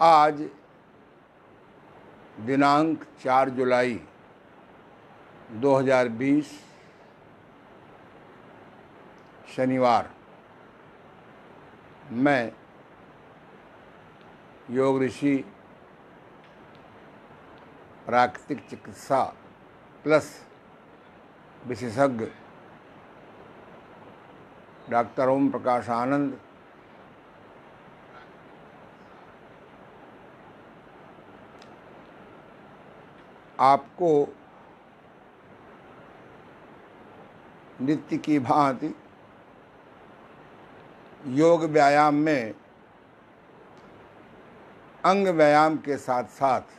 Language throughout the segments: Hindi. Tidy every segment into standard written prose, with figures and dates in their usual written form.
आज दिनांक 4 जुलाई 2020 शनिवार, मैं योग ऋषि प्राकृतिक चिकित्सा प्लस विशेषज्ञ डॉक्टर ओम प्रकाश आनंद आपको नित्य की भांति योग व्यायाम में अंग व्यायाम के साथ साथ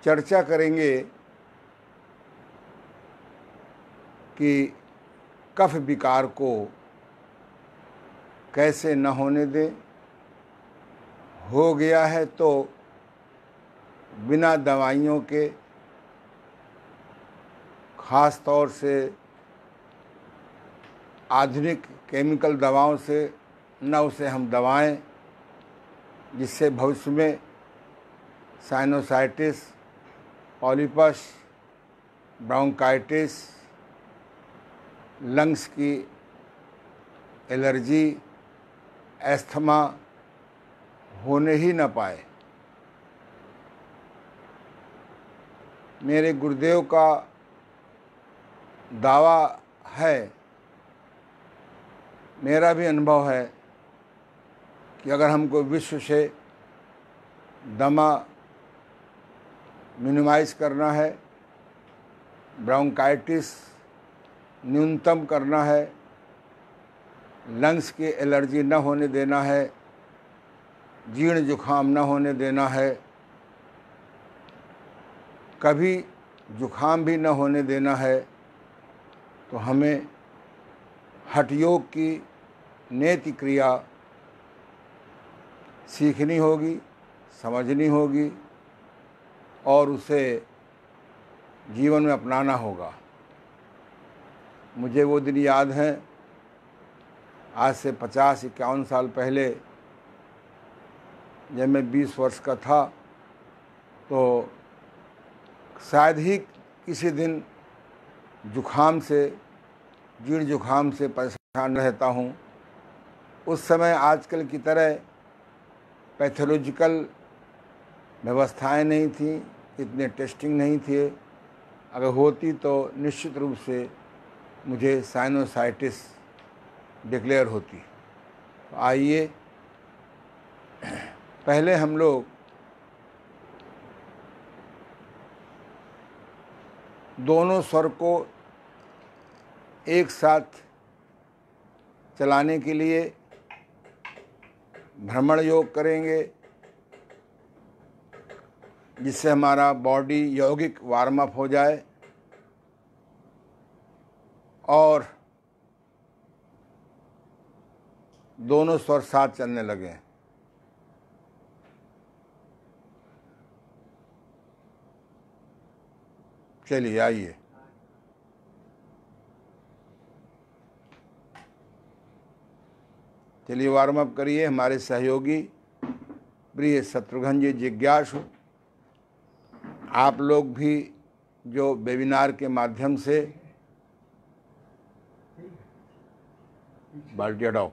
चर्चा करेंगे कि कफ विकार को कैसे न होने दें, हो गया है तो बिना दवाइयों के, ख़ास तौर से आधुनिक केमिकल दवाओं से न उसे हम दबाएं, जिससे भविष्य में साइनोसाइटिस, पॉलिपस, ब्रोंकाइटिस, लंग्स की एलर्जी, एस्थमा होने ही न पाए। मेरे गुरुदेव का दावा है, मेरा भी अनुभव है कि अगर हमको विश्व से दमा मिनिमाइज करना है, ब्रोंकाइटिस न्यूनतम करना है, लंग्स की एलर्जी न होने देना है, जीर्ण जुखाम न होने देना है, कभी जुखाम भी न होने देना है, तो हमें हठ योग की नेति क्रिया सीखनी होगी, समझनी होगी और उसे जीवन में अपनाना होगा। मुझे वो दिन याद हैं, आज से 50-51 साल पहले जब मैं 20 वर्ष का था, तो शायद ही किसी दिन जुखाम से, जीर्ण जुखाम से परेशान रहता हूँ। उस समय आजकल की तरह पैथोलॉजिकल व्यवस्थाएं नहीं थी, इतने टेस्टिंग नहीं थे। अगर होती तो निश्चित रूप से मुझे साइनोसाइटिस डिक्लेयर होती। तो आइए पहले हम लोग दोनों स्वर को एक साथ चलाने के लिए भ्रमण योग करेंगे, जिससे हमारा बॉडी यौगिक वार्म अप हो जाए और दोनों स्वर साथ चलने लगे। चलिए आइए। चलिए वार्म अप करिए। हमारे सहयोगी प्रिय शत्रुघ्न जी जिज्ञासु, आप लोग भी जो वेबिनार के माध्यम से बाल्टी हटाओ,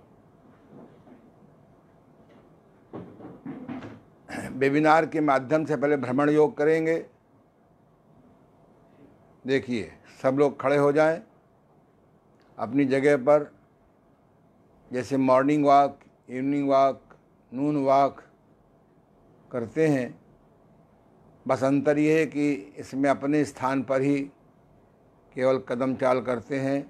वेबिनार के माध्यम से पहले भ्रमण योग करेंगे। देखिए, सब लोग खड़े हो जाएं अपनी जगह पर। जैसे मॉर्निंग वॉक, इवनिंग वॉक, नून वॉक करते हैं, बस अंतर ये है कि इसमें अपने स्थान पर ही केवल कदम चाल करते हैं।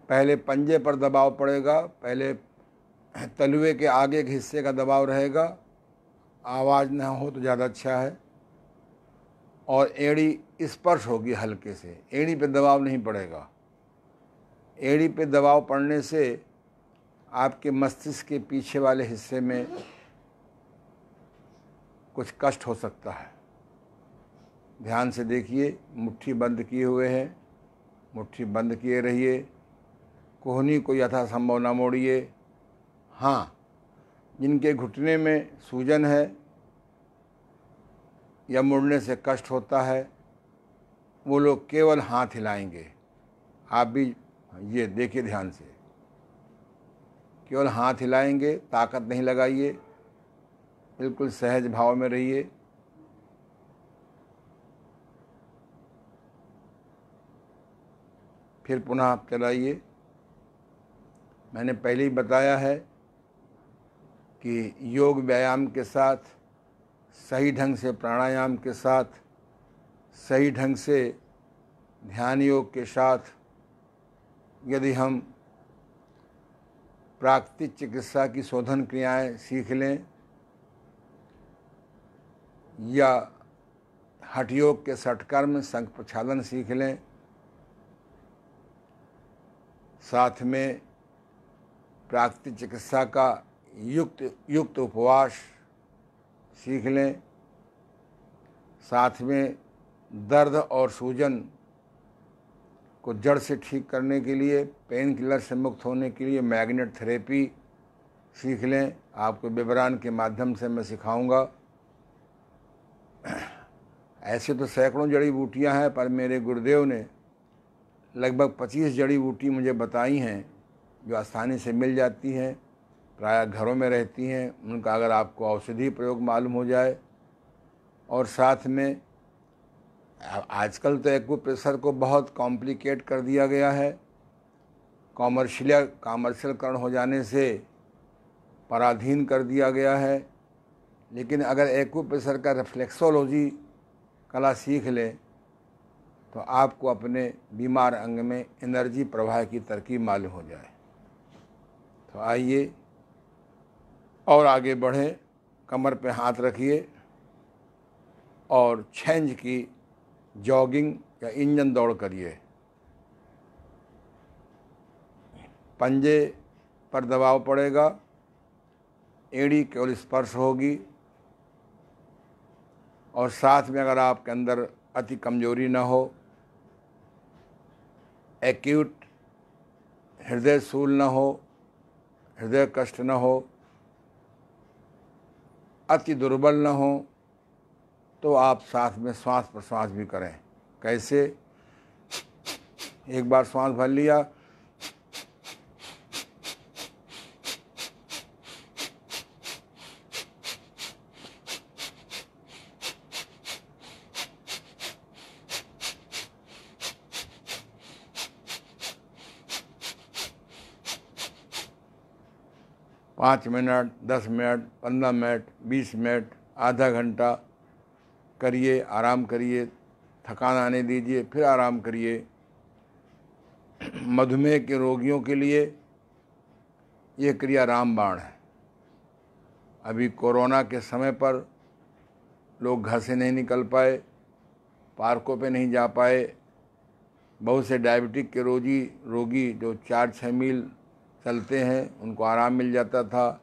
पहले पंजे पर दबाव पड़ेगा, पहले तलवे के आगे के हिस्से का दबाव रहेगा, आवाज़ ना हो तो ज़्यादा अच्छा है। और एड़ी स्पर्श होगी हल्के से, एड़ी पे दबाव नहीं पड़ेगा। एड़ी पे दबाव पड़ने से आपके मस्तिष्क के पीछे वाले हिस्से में कुछ कष्ट हो सकता है। ध्यान से देखिए, मुट्ठी बंद किए हुए हैं, मुट्ठी बंद किए रहिए। कोहनी को यथासंभव न मोड़िए, हाँ, जिनके घुटने में सूजन है या मुड़ने से कष्ट होता है, वो लोग केवल हाथ हिलाएंगे। आप भी ये देखिए ध्यान से, केवल हाथ हिलाएंगे, ताकत नहीं लगाइए, बिल्कुल सहज भाव में रहिए। फिर पुनः आप चलाइए। मैंने पहले ही बताया है कि योग व्यायाम के साथ, सही ढंग से प्राणायाम के साथ, सही ढंग से ध्यान योग के साथ यदि हम प्राकृतिक चिकित्सा की शोधन क्रियाएं सीख लें या हठ योग के षटकर्म शंख प्रक्षालन सीख लें, साथ में प्राकृतिक चिकित्सा का युक्त उपवास सीख लें, साथ में दर्द और सूजन को जड़ से ठीक करने के लिए, पेन किलर से मुक्त होने के लिए मैग्नेट थेरेपी सीख लें। आपको विवरण के माध्यम से मैं सिखाऊंगा। ऐसे तो सैकड़ों जड़ी बूटियां हैं, पर मेरे गुरुदेव ने लगभग 25 जड़ी बूटी मुझे बताई हैं जो आसानी से मिल जाती हैं, प्रायः घरों में रहती हैं। उनका अगर आपको औषधि प्रयोग मालूम हो जाए, और साथ में आजकल तो एक्यूप्रेशर को बहुत कॉम्प्लिकेट कर दिया गया है, कॉमर्शियलकरण हो जाने से पराधीन कर दिया गया है। लेकिन अगर एक्यूप्रेशर का रिफ्लेक्सोलॉजी कला सीख लें तो आपको अपने बीमार अंग में एनर्जी प्रवाह की तरकीब मालूम हो जाए। तो आइए और आगे बढ़ें। कमर पे हाथ रखिए और 6 इंच की जॉगिंग या इंजन दौड़ करिए। पंजे पर दबाव पड़ेगा, एड़ी केवल स्पर्श होगी, और साथ में अगर आपके अंदर अति कमजोरी न हो, एक्यूट हृदय शूल न हो, हृदय कष्ट न हो, अति दुर्बल न हो, तो आप साथ में श्वास प्रश्वास भी करें। कैसे? एक बार श्वास भर लिया, पाँच मिनट, 10 मिनट, 15 मिनट, 20 मिनट, आधा घंटा करिए, आराम करिए, थकान आने दीजिए, फिर आराम करिए। मधुमेह के रोगियों के लिए ये क्रिया रामबाण है। अभी कोरोना के समय पर लोग घर से नहीं निकल पाए, पार्कों पे नहीं जा पाए। बहुत से डायबिटिक के रोगी जो 4-6 मील चलते हैं, उनको आराम मिल जाता था।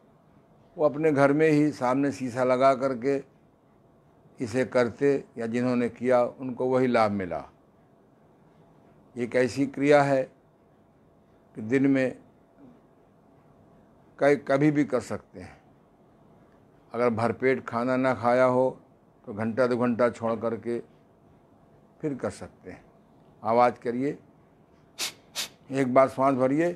वो अपने घर में ही सामने शीशा लगा करके इसे करते, या जिन्होंने किया उनको वही लाभ मिला। एक ऐसी क्रिया है कि दिन में कभी भी कर सकते हैं। अगर भरपेट खाना ना खाया हो तो घंटा 2 घंटा छोड़ करके फिर कर सकते हैं। आवाज़ करिए, एक बार सांस भरिए,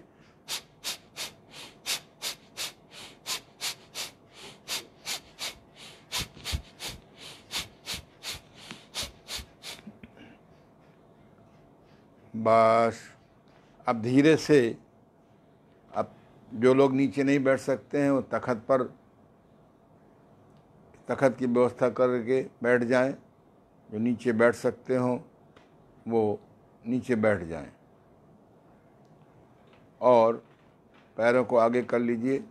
बस। अब धीरे से, अब जो लोग नीचे नहीं बैठ सकते हैं वो तखत की व्यवस्था करके बैठ जाएं। जो नीचे बैठ सकते हों वो नीचे बैठ जाएं, और पैरों को आगे कर लीजिए।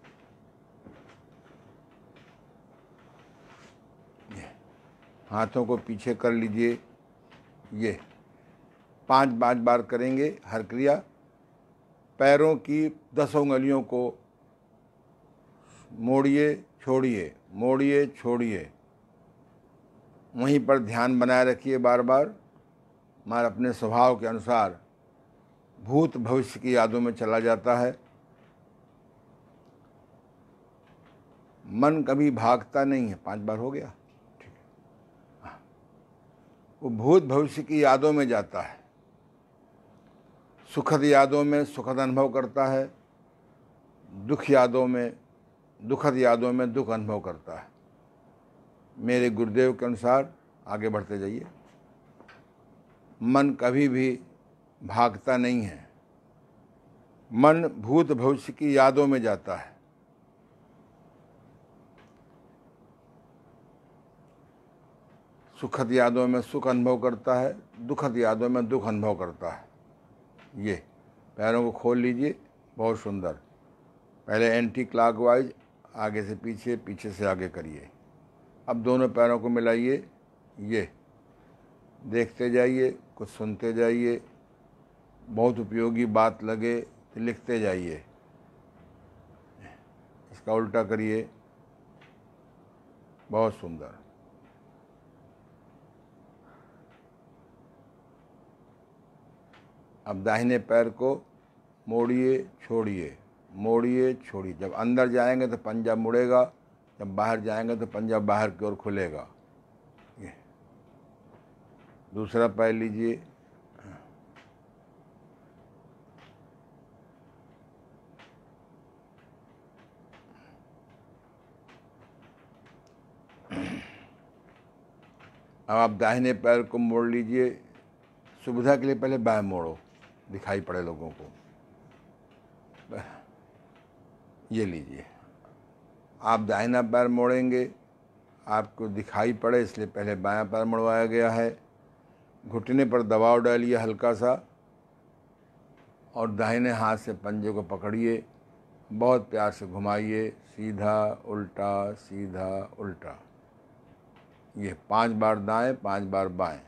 हाथों को पीछे कर लीजिए। ये 5 बार करेंगे हर क्रिया। पैरों की 10 उंगलियों को मोड़िए, छोड़िए, मोड़िए, छोड़िए। वहीं पर ध्यान बनाए रखिए बार बार। हमारे अपने स्वभाव के अनुसार भूत भविष्य की यादों में चला जाता है। मन कभी भागता नहीं है, 5 बार हो गया, ठीक है। वो भूत भविष्य की यादों में जाता है, सुखद यादों में सुखद अनुभव करता है, दुखद यादों में दुख अनुभव करता है। मेरे गुरुदेव के अनुसार आगे बढ़ते जाइए। मन कभी भी भागता नहीं है, मन भूत भविष्य की यादों में जाता है, सुखद यादों में सुख अनुभव करता है, दुखद यादों में दुख अनुभव करता है। ये पैरों को खोल लीजिए, बहुत सुंदर। पहले एंटी क्लॉकवाइज, आगे से पीछे, पीछे से आगे करिए। अब दोनों पैरों को मिलाइए, ये देखते जाइए, कुछ सुनते जाइए, बहुत उपयोगी बात लगे तो लिखते जाइए। इसका उल्टा करिए, बहुत सुंदर। अब दाहिने पैर को मोड़िए, छोड़िए, मोड़िए, छोड़िए। जब अंदर जाएंगे तो पंजा मुड़ेगा, जब बाहर जाएंगे तो पंजा बाहर की ओर खुलेगा। ये दूसरा पैर लीजिए, अब आप दाहिने पैर को मोड़ लीजिए। सुविधा के लिए पहले बाएं मोड़ो, दिखाई पड़े लोगों को। ये लीजिए, आप दाहिना पैर मोड़ेंगे, आपको दिखाई पड़े इसलिए पहले बायां पैर मोड़वाया गया है। घुटने पर दबाव डालिए हल्का सा, और दाहिने हाथ से पंजे को पकड़िए, बहुत प्यार से घुमाइए, सीधा उल्टा, सीधा उल्टा। ये 5 बार दाएं, 5 बार बाएं।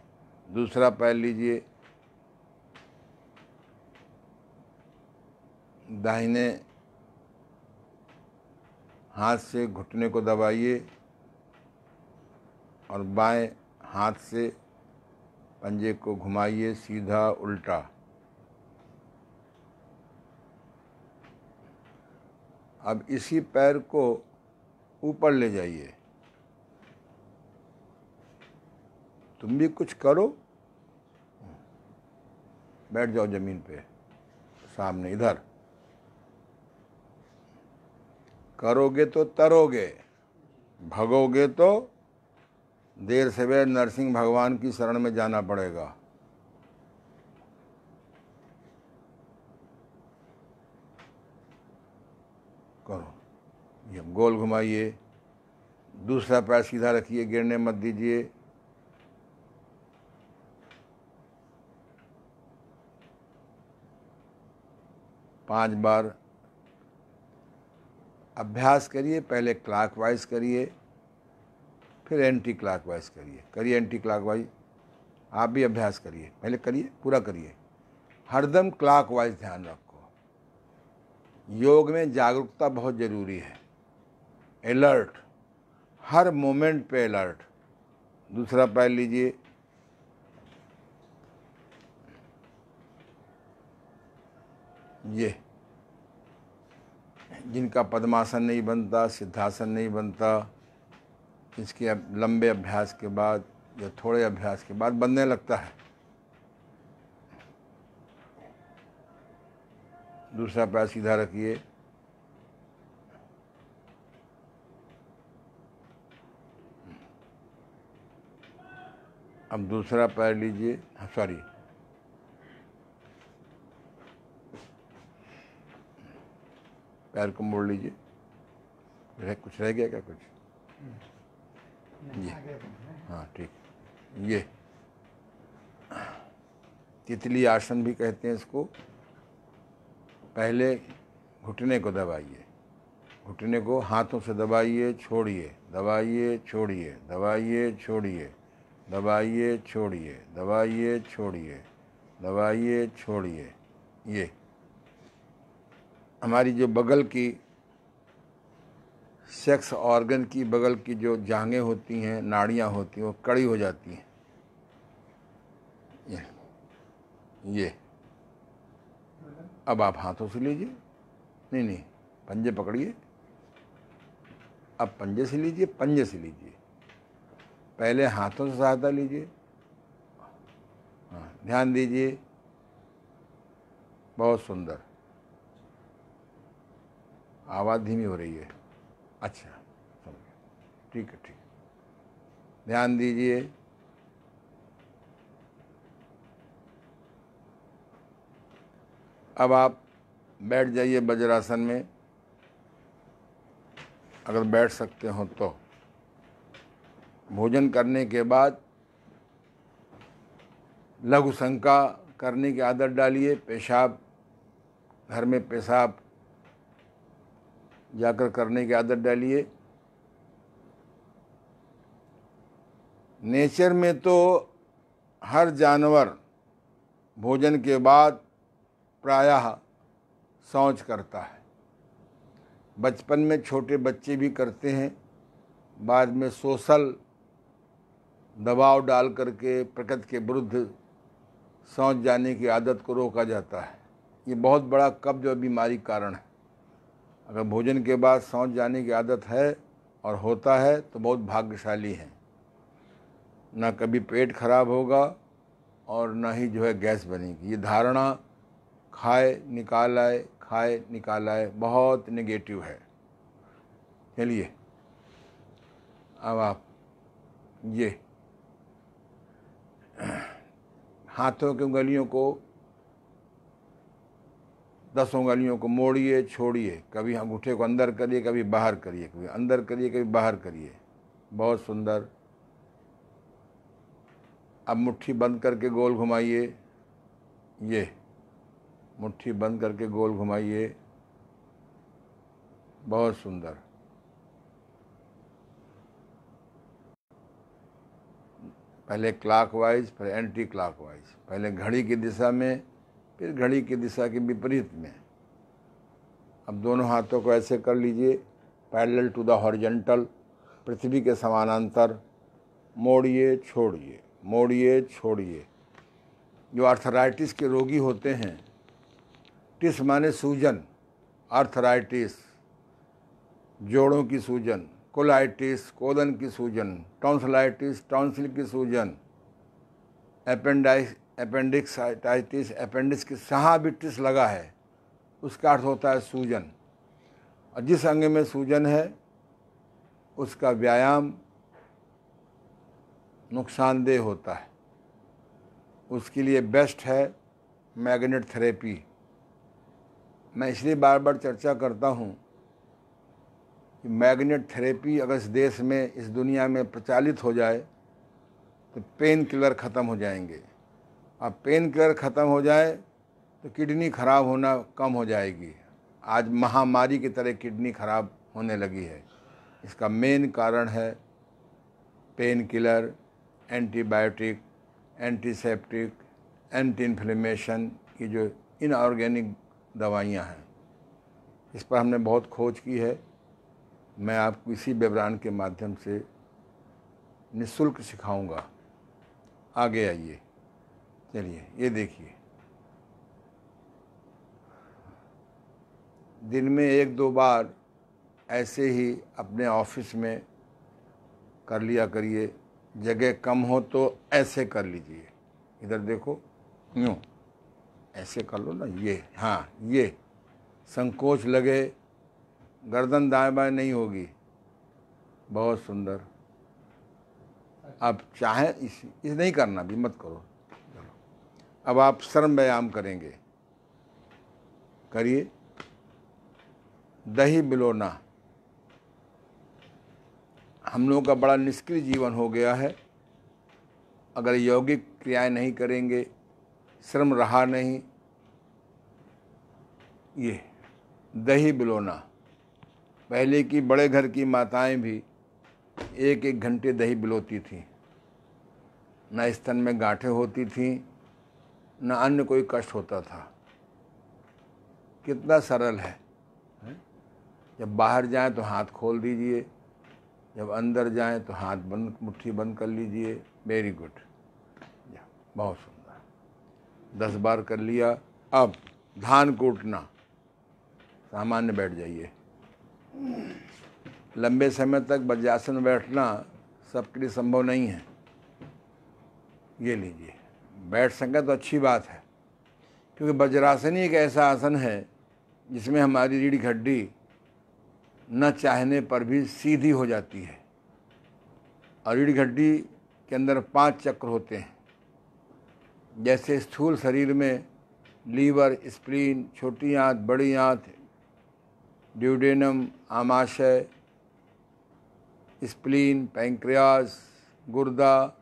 दूसरा पैर लीजिए, दाहिने हाथ से घुटने को दबाइए और बाएं हाथ से पंजे को घुमाइए, सीधा उल्टा। अब इसी पैर को ऊपर ले जाइए। तुम भी कुछ करो, बैठ जाओ जमीन पे, सामने इधर। करोगे तो तरोगे, भगोगे तो देर सवेर नरसिंह भगवान की शरण में जाना पड़ेगा। करो, ये गोल घुमाइए। दूसरा पैर सीधा रखिए, गिरने मत दीजिए। पांच बार अभ्यास करिए। पहले क्लॉकवाइज करिए, फिर एंटी क्लॉकवाइज करिए। करिए एंटी क्लॉकवाइज, आप भी अभ्यास करिए, पहले करिए, पूरा करिए। हरदम क्लॉकवाइज ध्यान रखो। योग में जागरूकता बहुत ज़रूरी है, अलर्ट, हर मोमेंट पे अलर्ट। दूसरा पैर लीजिए, ये जिनका पद्मासन नहीं बनता, सिद्धासन नहीं बनता, इसके लंबे अभ्यास के बाद या थोड़े अभ्यास के बाद बनने लगता है। दूसरा पैर सीधा रखिए, अब दूसरा पैर लीजिए, सॉरी, पैर को मोड़ लीजिए। कुछ रह गया क्या? कुछ ये, हाँ ठीक। ये तितली आसन भी कहते हैं इसको। पहले घुटने को दबाइए, घुटने को हाथों से दबाइए, छोड़िए, दबाइए, छोड़िए, दबाइए, छोड़िए, दबाइए, छोड़िए, दबाइए, छोड़िए, दबाइए, छोड़िए। ये हमारी जो बगल की सेक्स ऑर्गन की बगल की जो जांघें होती हैं, नाड़ियाँ होती हैं, वो कड़ी हो जाती हैं। ये अब आप हाथों से लीजिए, नहीं, पंजे पकड़िए, अब पंजे से लीजिए, पंजे से लीजिए। पहले हाथों से सहायता लीजिए। हाँ, ध्यान दीजिए। बहुत सुंदर। आवाज़ धीमी हो रही है। अच्छा, समझ गया। ठीक है, ठीक है। ध्यान दीजिए। अब आप बैठ जाइए वज्रासन में, अगर बैठ सकते हो तो। भोजन करने के बाद लघु शंका करने की आदत डालिए। पेशाब, घर में पेशाब जाकर करने की आदत डालिए। नेचर में तो हर जानवर भोजन के बाद प्रायः शौच करता है। बचपन में छोटे बच्चे भी करते हैं, बाद में सोशल दबाव डाल करके प्रकृति के विरुद्ध शौच जाने की आदत को रोका जाता है। ये बहुत बड़ा कब्ज और बीमारी कारण है। अगर भोजन के बाद शौच जाने की आदत है और होता है तो बहुत भाग्यशाली हैं। ना कभी पेट खराब होगा और ना ही जो है गैस बनेगी। ये धारणा खाए निकाल आए, खाए निकाल आए बहुत नेगेटिव है। चलिए, अब आप ये हाथों की उंगलियों को, 10 उंगलियों को मोड़िए, छोड़िए। कभी अंगूठे को अंदर करिए, कभी बाहर करिए, कभी अंदर करिए, कभी बाहर करिए। बहुत सुंदर। अब मुट्ठी बंद करके गोल घुमाइए। ये मुट्ठी बंद करके गोल घुमाइए। बहुत सुंदर। पहले क्लॉकवाइज, फिर एंटी क्लॉकवाइज। पहले घड़ी की दिशा में, फिर घड़ी की दिशा के विपरीत में। अब दोनों हाथों को ऐसे कर लीजिए, पैरेलल टू द हॉरिजॉन्टल, पृथ्वी के समानांतर। मोड़िए, छोड़िए, मोड़िए, छोड़िए। जो आर्थराइटिस के रोगी होते हैं, टिस माने सूजन, आर्थराइटिस जोड़ों की सूजन, कोलाइटिस कोलन की सूजन, टॉन्सिलाइटिस टॉन्सिल की सूजन, अपेंडिक्साइटिस अपेंडिक्स के जहाँ भी टिस लगा है उसका अर्थ होता है सूजन। और जिस अंग में सूजन है उसका व्यायाम नुकसानदेह होता है। उसके लिए बेस्ट है मैग्नेट थेरेपी। मैं इसलिए बार बार चर्चा करता हूँ कि मैग्नेट थेरेपी अगर इस देश में, इस दुनिया में प्रचलित हो जाए तो पेन किलर ख़त्म हो जाएंगे। अब पेन किलर ख़त्म हो जाए तो किडनी खराब होना कम हो जाएगी। आज महामारी की तरह किडनी खराब होने लगी है। इसका मेन कारण है pain killer, antibiotic, antiseptic, anti inflammation की जो इनऑर्गेनिक दवाइयाँ हैं। इस पर हमने बहुत खोज की है। मैं आपको इसी विवरण के माध्यम से निःशुल्क सिखाऊंगा। आगे आइए। चलिए, ये देखिए, दिन में 1-2 बार ऐसे ही अपने ऑफिस में कर लिया करिए। जगह कम हो तो ऐसे कर लीजिए। इधर देखो, यूँ ऐसे कर लो ना। ये, हाँ, ये संकोच लगे, गर्दन दाएं बाएं नहीं होगी। बहुत सुंदर। अब चाहे इस नहीं करना भी मत करो। चलो, अब आप श्रम व्यायाम करेंगे। करिए। दही बिलोना। हम लोगों का बड़ा निष्क्रिय जीवन हो गया है। अगर यौगिक क्रियाएं नहीं करेंगे, श्रम रहा नहीं। ये दही बिलोना, पहले की बड़े घर की माताएं भी 1-1 घंटे दही बिलोती थीं। न स्तन में गांठें होती थीं, न अन्य कोई कष्ट होता था। कितना सरल है। जब बाहर जाएं तो हाथ खोल दीजिए, जब अंदर जाएं तो हाथ बंद, मुट्ठी बंद कर लीजिए। Very good. बहुत सुंदर। 10 बार कर लिया। अब धान कूटना। सामान्य बैठ जाइए। लंबे समय तक वज्रासन में बैठना सबके लिए संभव नहीं है। ये लीजिए, बैठ सकें तो अच्छी बात है, क्योंकि वज्रासन ही एक ऐसा आसन है जिसमें हमारी रीढ़ की हड्डी न चाहने पर भी सीधी हो जाती है। और रीढ़ की हड्डी के अंदर 5 चक्र होते हैं। जैसे स्थूल शरीर में लीवर, स्प्लीन, छोटी आंत, बड़ी आंत, ड्यूडेनम, आमाशय, स्प्लीन, पैंक्रियास, गुर्दा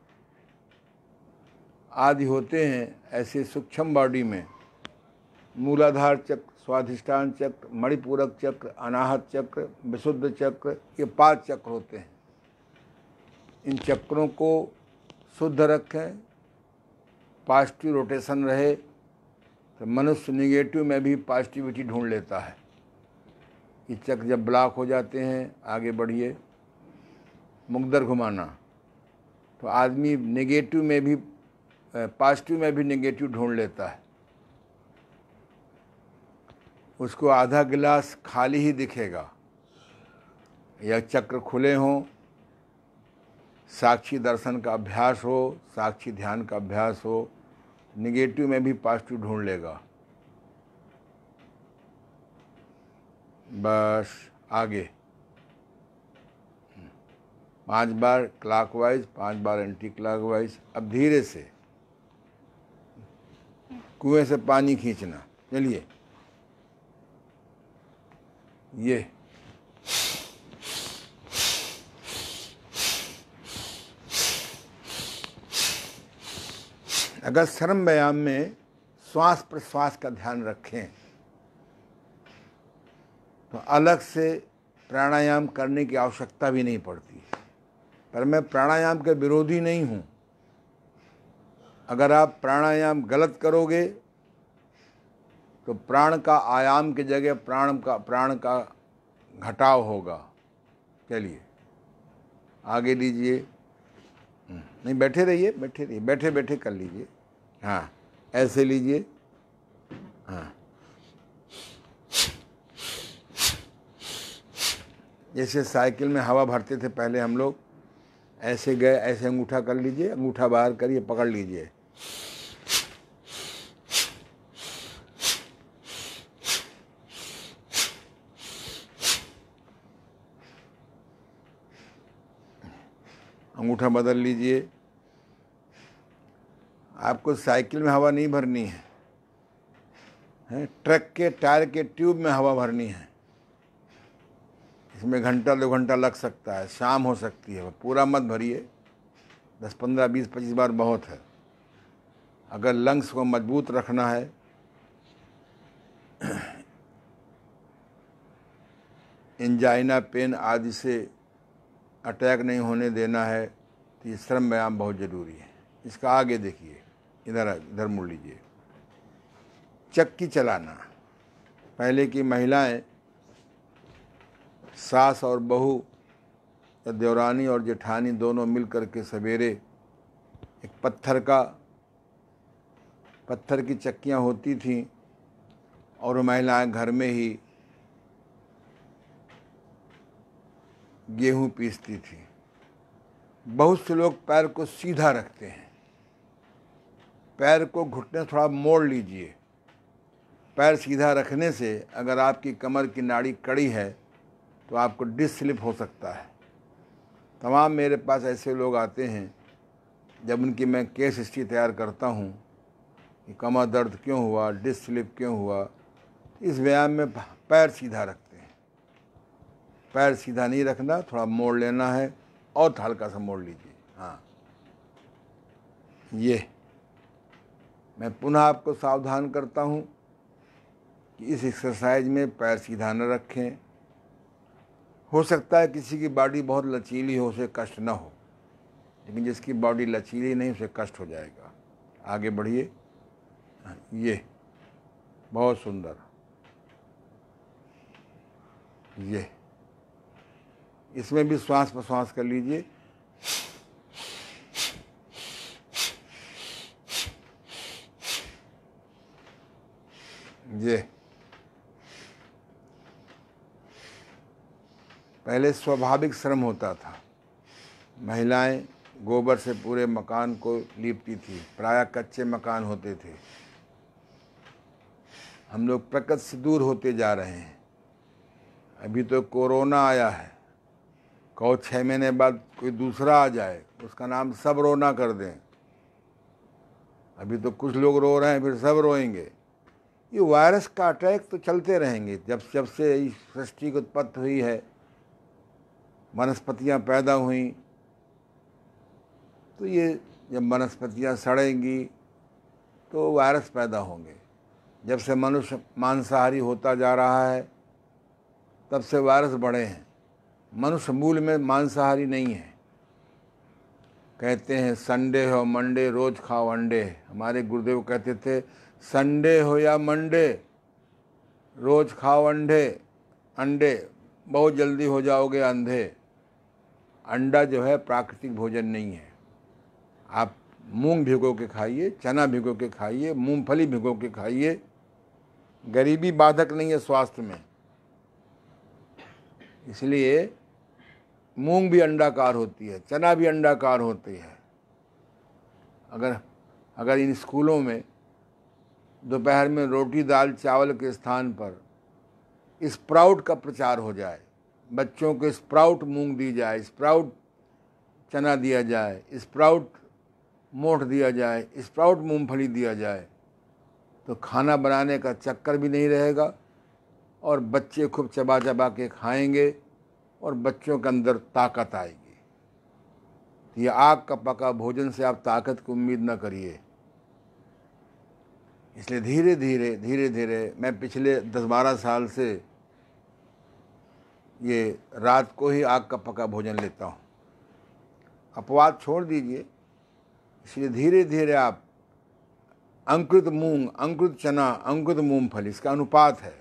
आदि होते हैं, ऐसे सूक्ष्म बॉडी में मूलाधार चक्र, स्वाधिष्ठान चक्र, मणिपूरक चक्र, अनाहत चक्र, विशुद्ध चक्र, ये 5 चक्र होते हैं। इन चक्रों को शुद्ध रखें, पॉजिटिव रोटेशन रहे, तो मनुष्य निगेटिव में भी पॉजिटिविटी ढूंढ लेता है। ये चक्र जब ब्लॉक हो जाते हैं, आगे बढ़िए, मुकदर घुमाना, तो आदमी नेगेटिव में भी पॉजिटिव में भी नेगेटिव ढूंढ लेता है। उसको आधा गिलास खाली ही दिखेगा। या चक्र खुले हों, साक्षी दर्शन का अभ्यास हो, साक्षी ध्यान का अभ्यास हो, नेगेटिव में भी पॉजिटिव ढूंढ लेगा। बस आगे 5 बार क्लॉकवाइज, 5 बार एंटी क्लॉकवाइज। अब धीरे से कुएं से पानी खींचना। चलिए, ये अगर श्रम व्यायाम में श्वास प्रश्वास का ध्यान रखें तो अलग से प्राणायाम करने की आवश्यकता भी नहीं पड़ती। पर मैं प्राणायाम के विरोधी नहीं हूँ। अगर आप प्राणायाम गलत करोगे तो प्राण का आयाम की जगह प्राण का घटाव होगा। चलिए आगे लीजिए। नहीं, बैठे रहिए, बैठे बैठे कर लीजिए। हाँ, ऐसे लीजिए। हाँ, जैसे साइकिल में हवा भरते थे पहले हम लोग, ऐसे गए, ऐसे अंगूठा कर लीजिए, अंगूठा बाहर करिए, पकड़ लीजिए। अंगूठा बदल लीजिए। आपको साइकिल में हवा नहीं भरनी है, ट्रक के टायर के ट्यूब में हवा भरनी है। इसमें घंटा 2 घंटा लग सकता है, शाम हो सकती है। पूरा मत भरिए, 10, 15, 20, 25 बार बहुत है। अगर लंग्स को मजबूत रखना है, एंजाइना, पेन आदि से अटैक नहीं होने देना है, तो ये श्रम व्यायाम बहुत ज़रूरी है। इसका आगे देखिए, इधर मुड़ लीजिए। चक्की चलाना। पहले की महिलाएं, सास और बहू या देवरानी और जेठानी दोनों मिल कर के सवेरे एक पत्थर की चक्कियां होती थीं और महिलाएं घर में ही गेहूं पीसती थी। बहुत से लोग पैर को सीधा रखते हैं। पैर को घुटने थोड़ा मोड़ लीजिए। पैर सीधा रखने से अगर आपकी कमर की नाड़ी कड़ी है तो आपको डिस्क स्लिप हो सकता है। तमाम मेरे पास ऐसे लोग आते हैं, जब उनकी मैं केस हिस्ट्री तैयार करता हूँ कि कमर दर्द क्यों हुआ, डिस्क स्लिप क्यों हुआ, इस व्यायाम में पैर सीधा रखते हैं। पैर सीधा नहीं रखना, थोड़ा मोड़ लेना है और हल्का सा मोड़ लीजिए। हाँ, ये मैं पुनः आपको सावधान करता हूँ कि इस एक्सरसाइज में पैर सीधा न रखें। हो सकता है किसी की बॉडी बहुत लचीली हो, उसे कष्ट न हो, लेकिन जिसकी बॉडी लचीली नहीं, उसे कष्ट हो जाएगा। आगे बढ़िए। ये बहुत सुंदर। ये इसमें भी श्वास प्रश्वास कर लीजिए। ये पहले स्वाभाविक श्रम होता था। महिलाएं गोबर से पूरे मकान को लीपती थी, प्रायः कच्चे मकान होते थे। हम लोग प्रकृति से दूर होते जा रहे हैं। अभी तो कोरोना आया है, कहो 6 महीने बाद कोई दूसरा आ जाए, उसका नाम सब रोना कर दें। अभी तो कुछ लोग रो रहे हैं, फिर सब रोएंगे। ये वायरस का अटैक तो चलते रहेंगे। जब से इस सृष्टि की उत्पत्ति हुई है, वनस्पतियाँ पैदा हुई, तो ये जब वनस्पतियाँ सड़ेंगी तो वायरस पैदा होंगे। जब से मनुष्य मांसाहारी होता जा रहा है, तब से वायरस बढ़े हैं। मनुष्य मूल में मांसाहारी नहीं है। कहते हैं संडे हो मंडे रोज खाओ अंडे। हमारे गुरुदेव कहते थे संडे हो या मंडे रोज खाओ अंडे, बहुत जल्दी हो जाओगे अंधे। अंडा जो है प्राकृतिक भोजन नहीं है। आप मूंग भिगो के खाइए, चना भिगो के खाइए, मूंगफली भिगो के खाइए। गरीबी बाधक नहीं है स्वास्थ्य में। इसलिए मूंग भी अंडाकार होती है, चना भी अंडाकार होती है। अगर इन स्कूलों में दोपहर में रोटी दाल चावल के स्थान पर स्प्राउट का प्रचार हो जाए, बच्चों को स्प्राउट मूंग दी जाए, स्प्राउट चना दिया जाए, स्प्राउट मोठ दिया जाए, स्प्राउट मूंगफली दिया जाए, तो खाना बनाने का चक्कर भी नहीं रहेगा और बच्चे खूब चबा चबा के खाएंगे और बच्चों के अंदर ताकत आएगी। तो ये आग का पका भोजन से आप ताकत की उम्मीद न करिए। इसलिए धीरे धीरे मैं पिछले 10-12 साल से ये रात को ही आग का पका भोजन लेता हूँ। अपवाद छोड़ दीजिए। इसलिए धीरे धीरे आप अंकुरित मूंग, अंकुरित चना, अंकुरित मूंगफली, इसका अनुपात है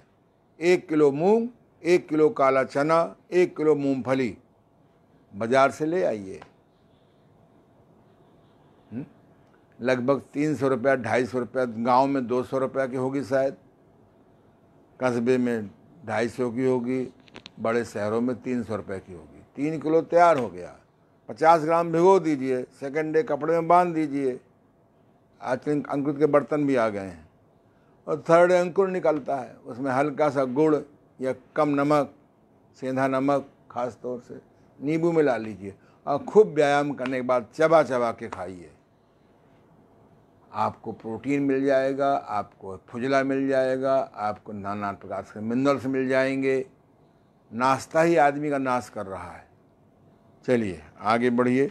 1 किलो मूंग, 1 किलो काला चना, 1 किलो मूंगफली बाजार से ले आइए। लगभग 300 रुपया, 250 रुपया, गाँव में 200 रुपया की होगी शायद, कस्बे में 250 की होगी, बड़े शहरों में 300 रुपये की होगी। 3 किलो तैयार हो गया। 50 ग्राम भिगो दीजिए, सेकंड डे कपड़े में बांध दीजिए। आजकल अंकुरित के बर्तन भी आ गए हैं। और थर्ड डे अंकुर निकलता है, उसमें हल्का सा गुड़ या कम नमक, सेंधा नमक खास तौर से, नींबू मिला लीजिए और खूब व्यायाम करने के बाद चबा चबा के खाइए। आपको प्रोटीन मिल जाएगा, आपको फुजला मिल जाएगा, आपको नाना प्रकार के मिनरल्स मिल जाएंगे। नाश्ता ही आदमी का नाश कर रहा है। चलिए आगे बढ़िए।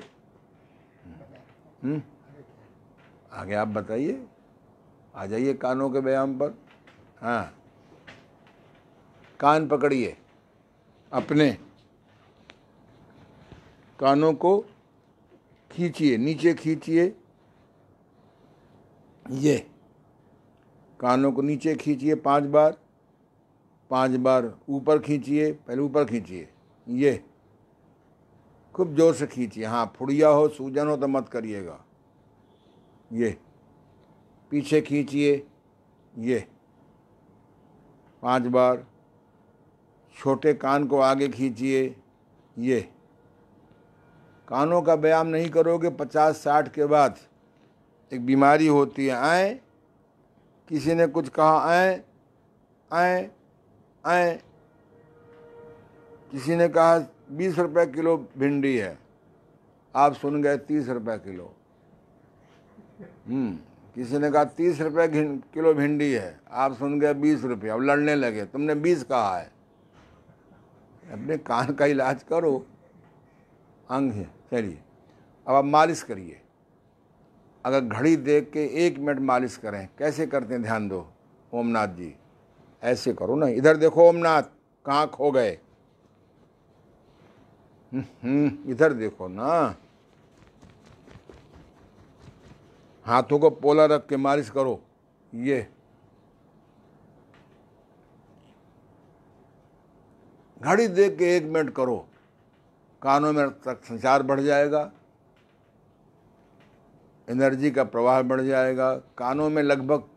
आगे आप बताइए, आ जाइए कानों के व्यायाम पर। हाँ, कान पकड़िए, अपने कानों को खींचिए, नीचे खींचिए। ये कानों को नीचे खींचिए 5 बार, 5 बार ऊपर खींचिए। पहले ऊपर खींचिए, ये खूब जोर से खींचिए। हाँ, फुड़िया हो, सूजन हो तो मत करिएगा। ये पीछे खींचिए, ये 5 बार। छोटे कान को आगे खींचिए। ये कानों का व्यायाम नहीं करोगे 50-60 के बाद एक बीमारी होती है, आए। किसी ने कुछ कहा, आए आए आए। किसी ने कहा 20 रुपये किलो भिंडी है, आप सुन गए 30 रुपये किलो। किसी ने कहा 30 रुपये किलो भिंडी है, आप सुन गए 20 रुपये। अब लड़ने लगे, तुमने 20 कहा है। अपने कान का इलाज करो, अंग है। चलिए अब आप मालिश करिए। अगर घड़ी देख के 1 मिनट मालिश करें, कैसे करते हैं ध्यान दो। ओमनाथ जी ऐसे करो ना, इधर देखो ओमनाथ, कहाँ खो गए। इधर देखो ना, हाथों को पोला रख के मालिश करो। ये घड़ी देख के 1 मिनट करो, कानों में रक्त संचार बढ़ जाएगा, एनर्जी का प्रवाह बढ़ जाएगा। कानों में लगभग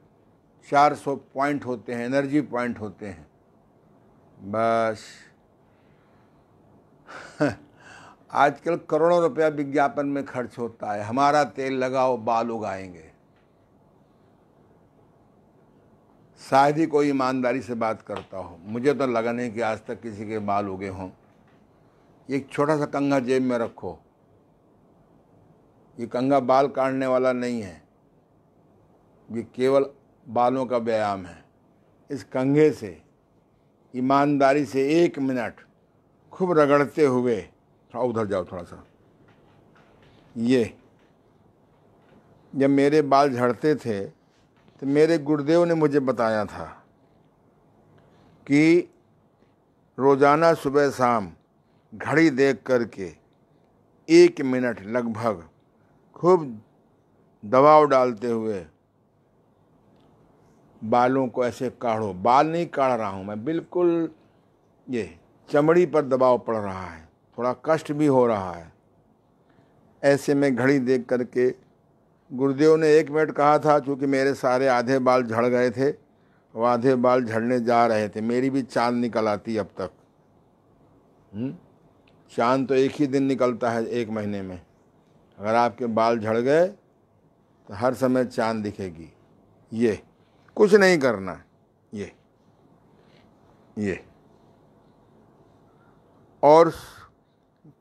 400 पॉइंट होते हैं, एनर्जी पॉइंट होते हैं। बस आजकल करोड़ों रुपया विज्ञापन में खर्च होता है, हमारा तेल लगाओ बाल उगाएंगे। शायद ही कोई ईमानदारी से बात करता हो, मुझे तो लगा नहीं कि आज तक किसी के बाल उगे हों। एक छोटा सा कंघा जेब में रखो, ये कंघा बाल काटने वाला नहीं है, ये केवल बालों का व्यायाम है। इस कंघे से ईमानदारी से 1 मिनट खूब रगड़ते हुए, थोड़ा उधर जाओ थोड़ा सा, ये जब मेरे बाल झड़ते थे तो मेरे गुरुदेव ने मुझे बताया था कि रोज़ाना सुबह शाम घड़ी देख करके 1 मिनट लगभग खूब दबाव डालते हुए बालों को ऐसे काढ़ो। बाल नहीं काढ़ रहा हूँ मैं, बिल्कुल ये चमड़ी पर दबाव पड़ रहा है, थोड़ा कष्ट भी हो रहा है। ऐसे में घड़ी देख करके, गुरुदेव ने 1 मिनट कहा था, क्योंकि मेरे सारे आधे बाल झड़ गए थे, वो आधे बाल झड़ने जा रहे थे। मेरी भी चांद निकल आती अब तक। चांद तो एक ही दिन निकलता है 1 महीने में। अगर आपके बाल झड़ गए तो हर समय चांद दिखेगी। ये कुछ नहीं करना, ये और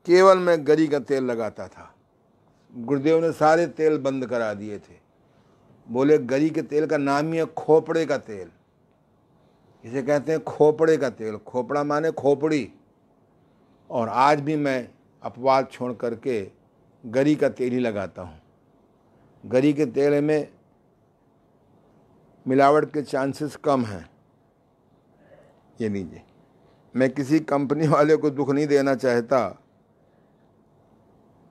केवल मैं गरी का तेल लगाता था। गुरुदेव ने सारे तेल बंद करा दिए थे। बोले गरी के तेल का नाम ही है खोपड़े का तेल। इसे कहते हैं खोपड़े का तेल। खोपड़ा माने खोपड़ी। और आज भी मैं अपवाद छोड़ करके गरी का तेल ही लगाता हूँ। गरी के तेल में मिलावट के चांसेस कम हैं। ये लीजिए, मैं किसी कंपनी वाले को दुख नहीं देना चाहता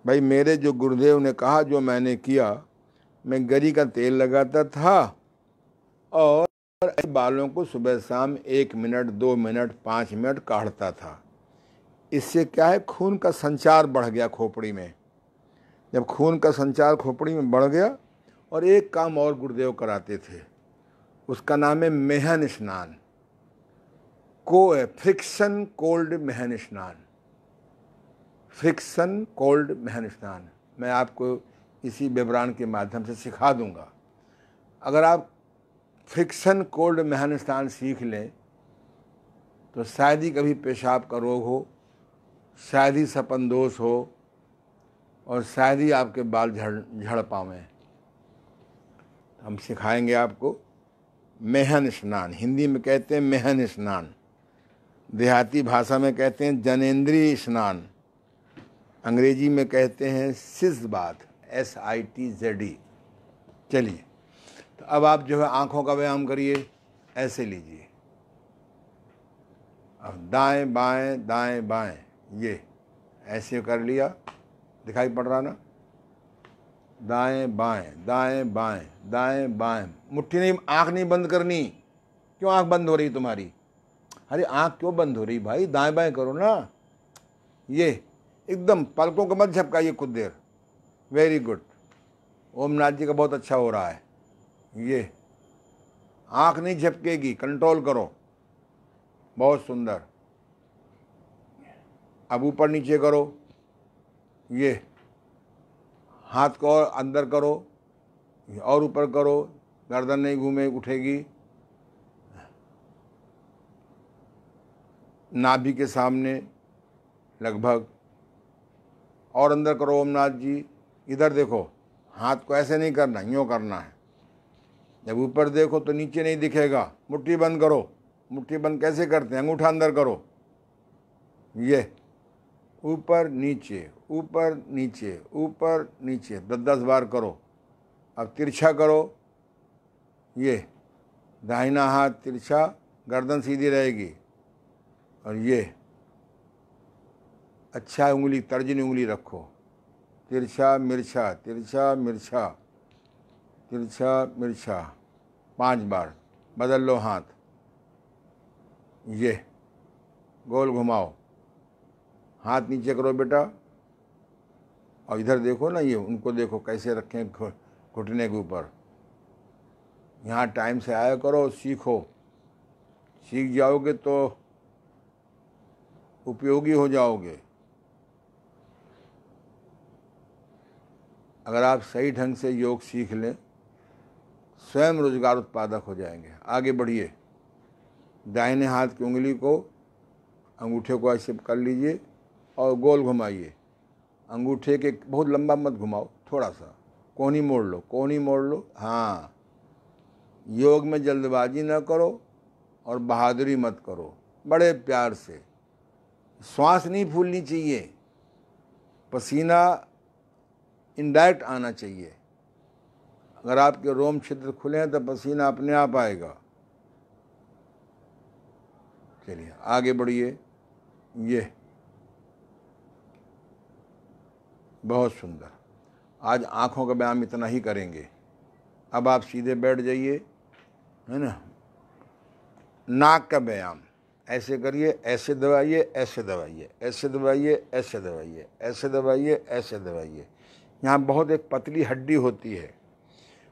भाई। मेरे जो गुरुदेव ने कहा, जो मैंने किया, मैं गरी का तेल लगाता था और बालों को सुबह शाम 1 मिनट, 2 मिनट, 5 मिनट काढ़ता था। इससे क्या है, खून का संचार बढ़ गया खोपड़ी में। जब खून का संचार खोपड़ी में बढ़ गया, और एक काम और गुरुदेव कराते थे, उसका नाम है मेहन स्नान। फ्रिक्शन कोल्ड मेहन स्नान। फ्रिक्शन कोल्ड मेहन स्नान मैं आपको इसी विवरण के माध्यम से सिखा दूंगा। अगर आप फ्रिक्शन कोल्ड मेहन स्नान सीख लें तो शायद ही कभी पेशाब का रोग हो, शायद ही सपन दोष हो, और शायद ही आपके बाल झड़ पावें। हम सिखाएंगे आपको मेहन स्नान। हिंदी में कहते हैं मेहन स्नान, देहाती भाषा में कहते हैं जनेंद्रीय स्नान, अंग्रेजी में कहते हैं सिज बाथ, SITZE। चलिए, तो अब आप जो है आँखों का व्यायाम करिए। ऐसे लीजिए, अब दाएं बाएं दाएं बाएं, ये ऐसे कर लिया, दिखाई पड़ रहा ना? दाएं बाएं दाएं बाएं दाएं बाएं। मुट्ठी नहीं, आँख नहीं बंद करनी। क्यों आँख बंद हो रही तुम्हारी? अरे आँख क्यों बंद हो रही भाई? दाएं बाएं करो ना। ये एकदम पलकों को मत झपकाइए कुछ देर। Very good. ओमनाथ जी का बहुत अच्छा हो रहा है। ये आँख नहीं झपकेगी, कंट्रोल करो। बहुत सुंदर। अब ऊपर नीचे करो। ये हाथ को और अंदर करो, और ऊपर करो, गर्दन नहीं घूमे उठेगी। नाभि के सामने लगभग, और अंदर करो। ओमनाथ जी इधर देखो, हाथ को ऐसे नहीं करना, यूँ करना है। जब ऊपर देखो तो नीचे नहीं दिखेगा। मुट्ठी बंद करो। मुट्ठी बंद कैसे करते हैं? अंगूठा अंदर करो। ये ऊपर नीचे ऊपर नीचे ऊपर नीचे 10-10 बार करो। अब तिरछा करो। ये दाहिना हाथ तिरछा, गर्दन सीधी रहेगी। और ये अच्छा उंगली, तर्जनी उंगली रखो। तिरछा मिर्छा, तिरछा मिर्छा, तिरछा मिर्छा 5 बार। बदल लो हाथ। ये गोल घुमाओ। हाथ नीचे करो बेटा, और इधर देखो ना, ये उनको देखो कैसे रखें घुटने के ऊपर। यहाँ टाइम से आया करो, सीखो। सीख जाओगे तो उपयोगी हो जाओगे। अगर आप सही ढंग से योग सीख लें, स्वयं रोजगार उत्पादक हो जाएंगे। आगे बढ़िए। दाहिने हाथ की उंगली को, अंगूठे को ऐसे कर लीजिए और गोल घुमाइए। अंगूठे के बहुत लंबा मत घुमाओ, थोड़ा सा कोहनी मोड़ लो, कोहनी मोड़ लो। हाँ, योग में जल्दबाजी ना करो और बहादुरी मत करो, बड़े प्यार से। श्वास नहीं फूलनी चाहिए, पसीना इनडायरेक्ट आना चाहिए। अगर आपके रोम छिद्र खुले हैं तो पसीना अपने आप आएगा। चलिए आगे बढ़िए। ये बहुत सुंदर। आज आँखों का व्यायाम इतना ही करेंगे। अब आप सीधे बैठ जाइए, है ना। नाक का व्यायाम ऐसे करिए, ऐसे दबाइए, ऐसे दबाइए, ऐसे दबाइए, ऐसे दबाइए, ऐसे दबाइए, ऐसे दबाइए। यहाँ बहुत एक पतली हड्डी होती है,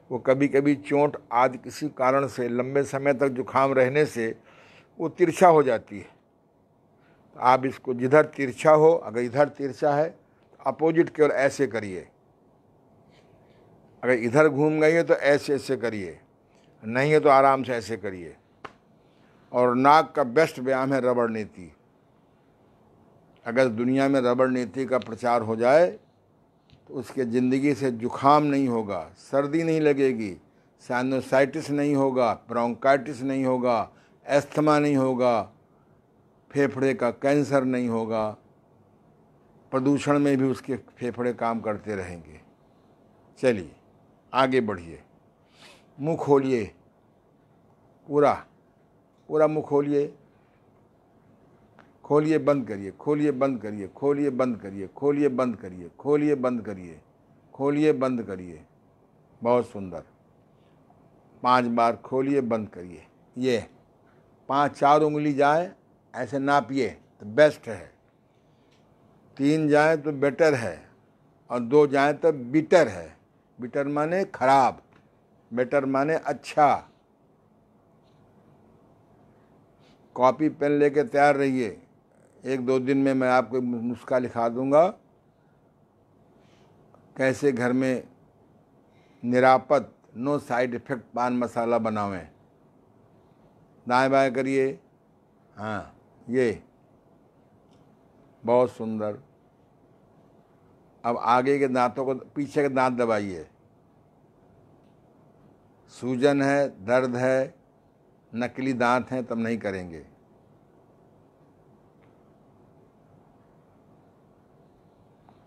वो कभी कभी चोट आदि किसी कारण से लंबे समय तक जुकाम रहने से वो तिरछा हो जाती है। तो आप इसको जिधर तिरछा हो, अगर इधर तिरछा है तो अपोजिट की ओर ऐसे करिए। अगर इधर घूम गई है तो ऐसे ऐसे करिए, नहीं है तो आराम से ऐसे करिए। और नाक का बेस्ट व्यायाम है रबड़ नीति। अगर दुनिया में रबड़ नीति का प्रचार हो जाए तो उसके ज़िंदगी से जुखाम नहीं होगा, सर्दी नहीं लगेगी, साइनोसाइटिस नहीं होगा, ब्रोंकाइटिस नहीं होगा, एस्थमा नहीं होगा, फेफड़े का कैंसर नहीं होगा। प्रदूषण में भी उसके फेफड़े काम करते रहेंगे। चलिए आगे बढ़िए। मुंह खोलिए, पूरा पूरा मुंह खोलिए, खोलिए बंद करिए, खोलिए बंद करिए, खोलिए बंद करिए, खोलिए बंद करिए, खोलिए बंद करिए, खोलिए बंद करिए। बहुत सुंदर। 5 बार खोलिए बंद करिए। ये 4 उंगली जाए ऐसे नापिए तो बेस्ट है, 3 जाए तो बेटर है, और 2 जाए तो बिटर है। बिटर माने खराब, बेटर माने अच्छा। कॉपी पेन लेके तैयार रहिए। 1-2 दिन में मैं आपको नुस्खा लिखा दूंगा, कैसे घर में निरापद नो साइड इफेक्ट पान मसाला बनावें। दाएं बाएं करिए। हाँ, ये बहुत सुंदर। अब आगे के दांतों को, पीछे के दांत दबाइए। सूजन है, दर्द है, नकली दांत हैं, तब नहीं करेंगे।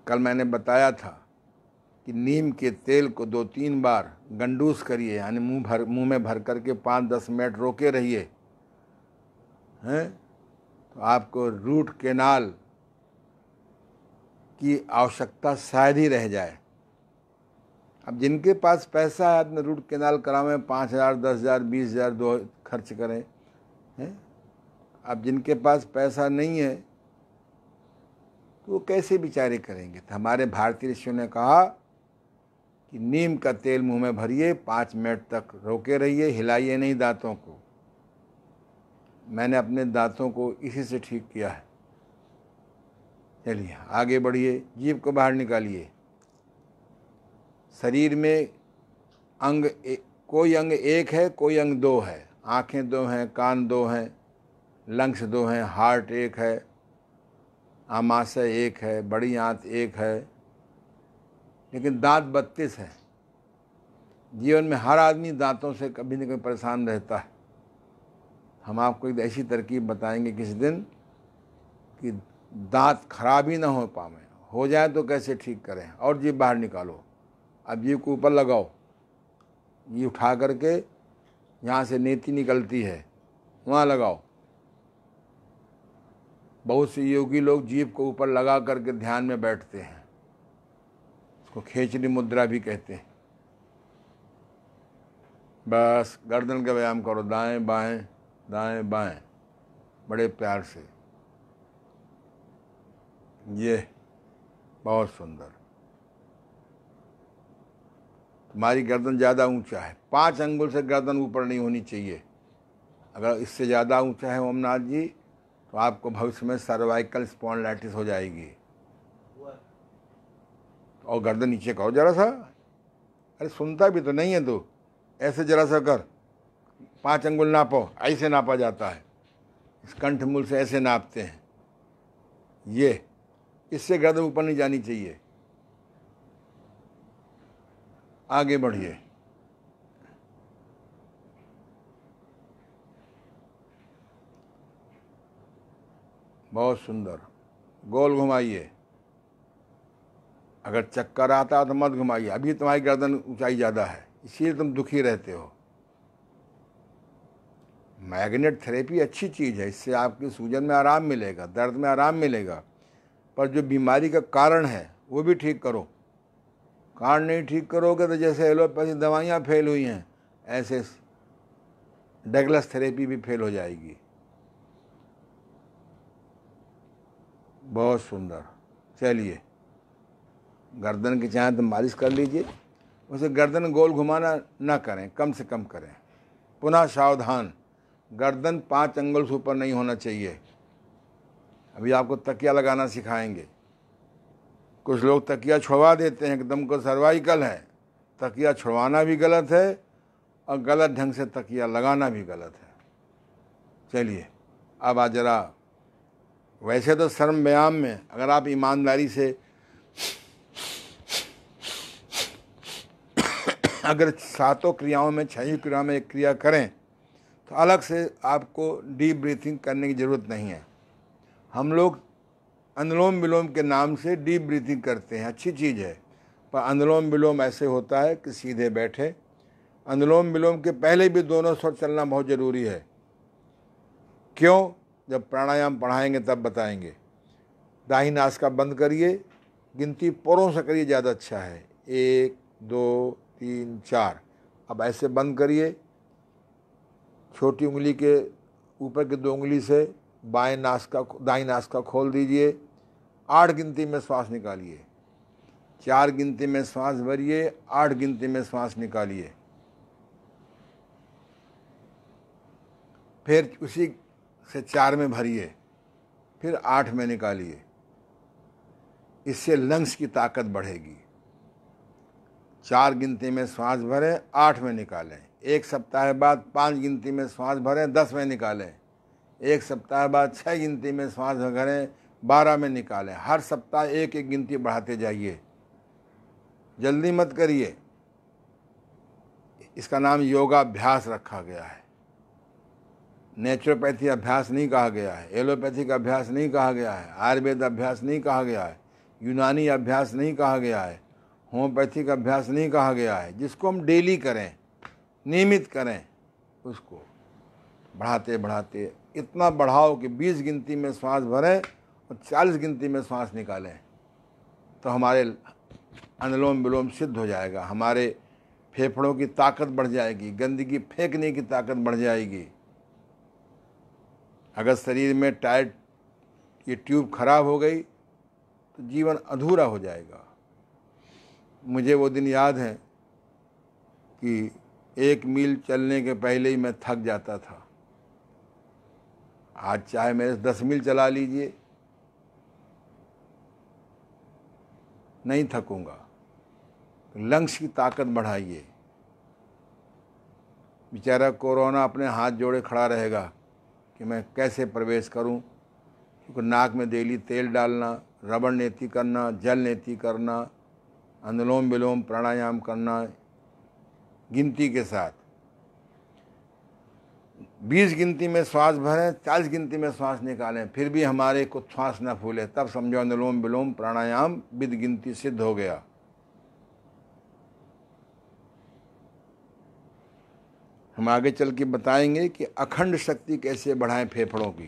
कल मैंने बताया था कि नीम के तेल को 2-3 बार गंडूस करिए, यानी मुंह में भर करके 5-10 मिनट रोके रहिए, हैं, तो आपको रूट कैनाल की आवश्यकता शायद ही रह जाए। अब जिनके पास पैसा है अपने रूट कैनाल करावें, 5,000, 10,000, 20,000 2 खर्च करें, हैं। अब जिनके पास पैसा नहीं है तो वो कैसे बेचारे करेंगे। तो हमारे भारतीय ऋषियों ने कहा कि नीम का तेल मुंह में भरिए, 5 मिनट तक रोके रहिए, हिलाइए नहीं दांतों को। मैंने अपने दांतों को इसी से ठीक किया है। चलिए आगे बढ़िए। जीभ को बाहर निकालिए। शरीर में कोई अंग 1 है, कोई अंग 2 है। आँखें 2 हैं, कान 2 हैं, लंग्स 2 हैं, हार्ट 1 है, आमाशय 1 है, बड़ी आंत 1 है, लेकिन दांत 32 है। जीवन में हर आदमी दांतों से कभी न कभी परेशान रहता है। हम आपको एक ऐसी तरकीब बताएंगे किसी दिन कि दांत खराब ही ना हो पाए, हो जाए तो कैसे ठीक करें। और जीभ बाहर निकालो। अब जीभ को ऊपर लगाओ, ये उठा करके यहाँ से नेति निकलती है वहाँ लगाओ। बहुत से योगी लोग जीभ को ऊपर लगा करके ध्यान में बैठते हैं, इसको खेचरी मुद्रा भी कहते हैं। बस गर्दन का व्यायाम करो, दाएं बाएं दाएं बाएं, बड़े प्यार से। ये बहुत सुंदर। तुम्हारी गर्दन ज़्यादा ऊंचा है, 5 अंगुल से गर्दन ऊपर नहीं होनी चाहिए। अगर इससे ज़्यादा ऊंचा है ओमनाथ जी तो आपको भविष्य में सर्वाइकल स्पॉन्डिलाइटिस हो जाएगी। और गर्दन नीचे करो जरा सा। अरे सुनता भी तो नहीं है तू। ऐसे जरा सा कर, 5 अंगुल नापो, ऐसे नापा जाता है, इस कंठ मूल से ऐसे नापते हैं। ये इससे गर्दन ऊपर नहीं जानी चाहिए। आगे बढ़िए। बहुत सुंदर। गोल घुमाइए। अगर चक्कर आता है तो मत घुमाइए, अभी तुम्हारी गर्दन ऊंचाई ज़्यादा है, इसीलिए तुम दुखी रहते हो। मैग्नेट थेरेपी अच्छी चीज़ है, इससे आपकी सूजन में आराम मिलेगा, दर्द में आराम मिलेगा, पर जो बीमारी का कारण है वो भी ठीक करो। कारण नहीं ठीक करोगे तो जैसे एलोपैथी दवाइयाँ फेल हुई हैं, ऐसे डगलस थेरेपी भी फेल हो जाएगी। बहुत सुंदर। चलिए, गर्दन की चाहे तो मालिश कर लीजिए, उसे गर्दन गोल घुमाना ना करें, कम से कम करें। पुनः सावधान, गर्दन 5 अंगुल से ऊपर नहीं होना चाहिए। अभी आपको तकिया लगाना सिखाएंगे। कुछ लोग तकिया छुड़वा देते हैं, एकदम को सर्वाइकल है। तकिया छुड़वाना भी गलत है और गलत ढंग से तकिया लगाना भी गलत है। चलिए, अब आज जरा, वैसे तो शर्म व्यायाम में अगर आप ईमानदारी से अगर 7 क्रियाओं में 6 क्रियाओं में एक क्रिया करें तो अलग से आपको डीप ब्रीथिंग करने की ज़रूरत नहीं है। हम लोग अनुलोम विलोम के नाम से डीप ब्रीथिंग करते हैं, अच्छी चीज़ है, पर अनुलोम विलोम ऐसे होता है कि सीधे बैठे। अनुलोम विलोम के पहले भी दोनों स्वर चलना बहुत ज़रूरी है। क्यों? जब प्राणायाम पढ़ाएंगे तब बताएंगे। दाहिनी नासिका बंद करिए, गिनती पोरों से करिए, ज़्यादा अच्छा है। 1 2 3 4। अब ऐसे बंद करिए, छोटी उंगली के ऊपर की 2 उंगली से दाहिनी नासिका खोल दीजिए। 8 गिनती में श्वास निकालिए, 4 गिनती में श्वास भरिए, 8 गिनती में श्वास निकालिए। फिर उसी से 4 में भरिए, फिर 8 में निकालिए। इससे लंग्स की ताकत बढ़ेगी। 4 गिनती में श्वास भरें, 8 में निकालें। 1 सप्ताह बाद 5 गिनती में श्वास भरें, 10 में निकालें। 1 सप्ताह बाद 6 गिनती में श्वास भरें, 12 में निकालें। हर सप्ताह 1-1 गिनती बढ़ाते जाइए, जल्दी मत करिए। इसका नाम योगाभ्यास रखा गया है। नेचुरोपैथी अभ्यास नहीं कहा गया है, एलोपैथिक अभ्यास नहीं कहा गया है, आयुर्वेद अभ्यास नहीं कहा गया है, यूनानी अभ्यास नहीं कहा गया है, होम्योपैथिक अभ्यास नहीं कहा गया है। जिसको हम डेली करें, नियमित करें, उसको बढ़ाते बढ़ाते इतना बढ़ाओ कि 20 गिनती में श्वास भरें और 40 गिनती में श्वास निकालें, तो हमारे अनुलोम विलोम सिद्ध हो जाएगा। हमारे फेफड़ों की ताकत बढ़ जाएगी, गंदगी फेंकने की ताकत बढ़ जाएगी। अगर शरीर में टायर्ड ये ट्यूब खराब हो गई तो जीवन अधूरा हो जाएगा। मुझे वो दिन याद है कि 1 मील चलने के पहले ही मैं थक जाता था। आज चाहे मेरे 10 मील चला लीजिए, नहीं थकूंगा। लंग्स की ताकत बढ़ाइए। बेचारा कोरोना अपने हाथ जोड़े खड़ा रहेगा कि मैं कैसे प्रवेश करूं, क्योंकि नाक में डेली तेल डालना, रबड़ नेति करना, जल नेति करना, अनुलोम विलोम प्राणायाम करना गिनती के साथ। 20 गिनती में श्वास भरें, 40 गिनती में श्वास निकालें, फिर भी हमारे को श्वास न फूले, तब समझो अनुलोम विलोम प्राणायाम विद गिनती सिद्ध हो गया। हम आगे चल के बताएंगे कि अखंड शक्ति कैसे बढ़ाएं फेफड़ों की।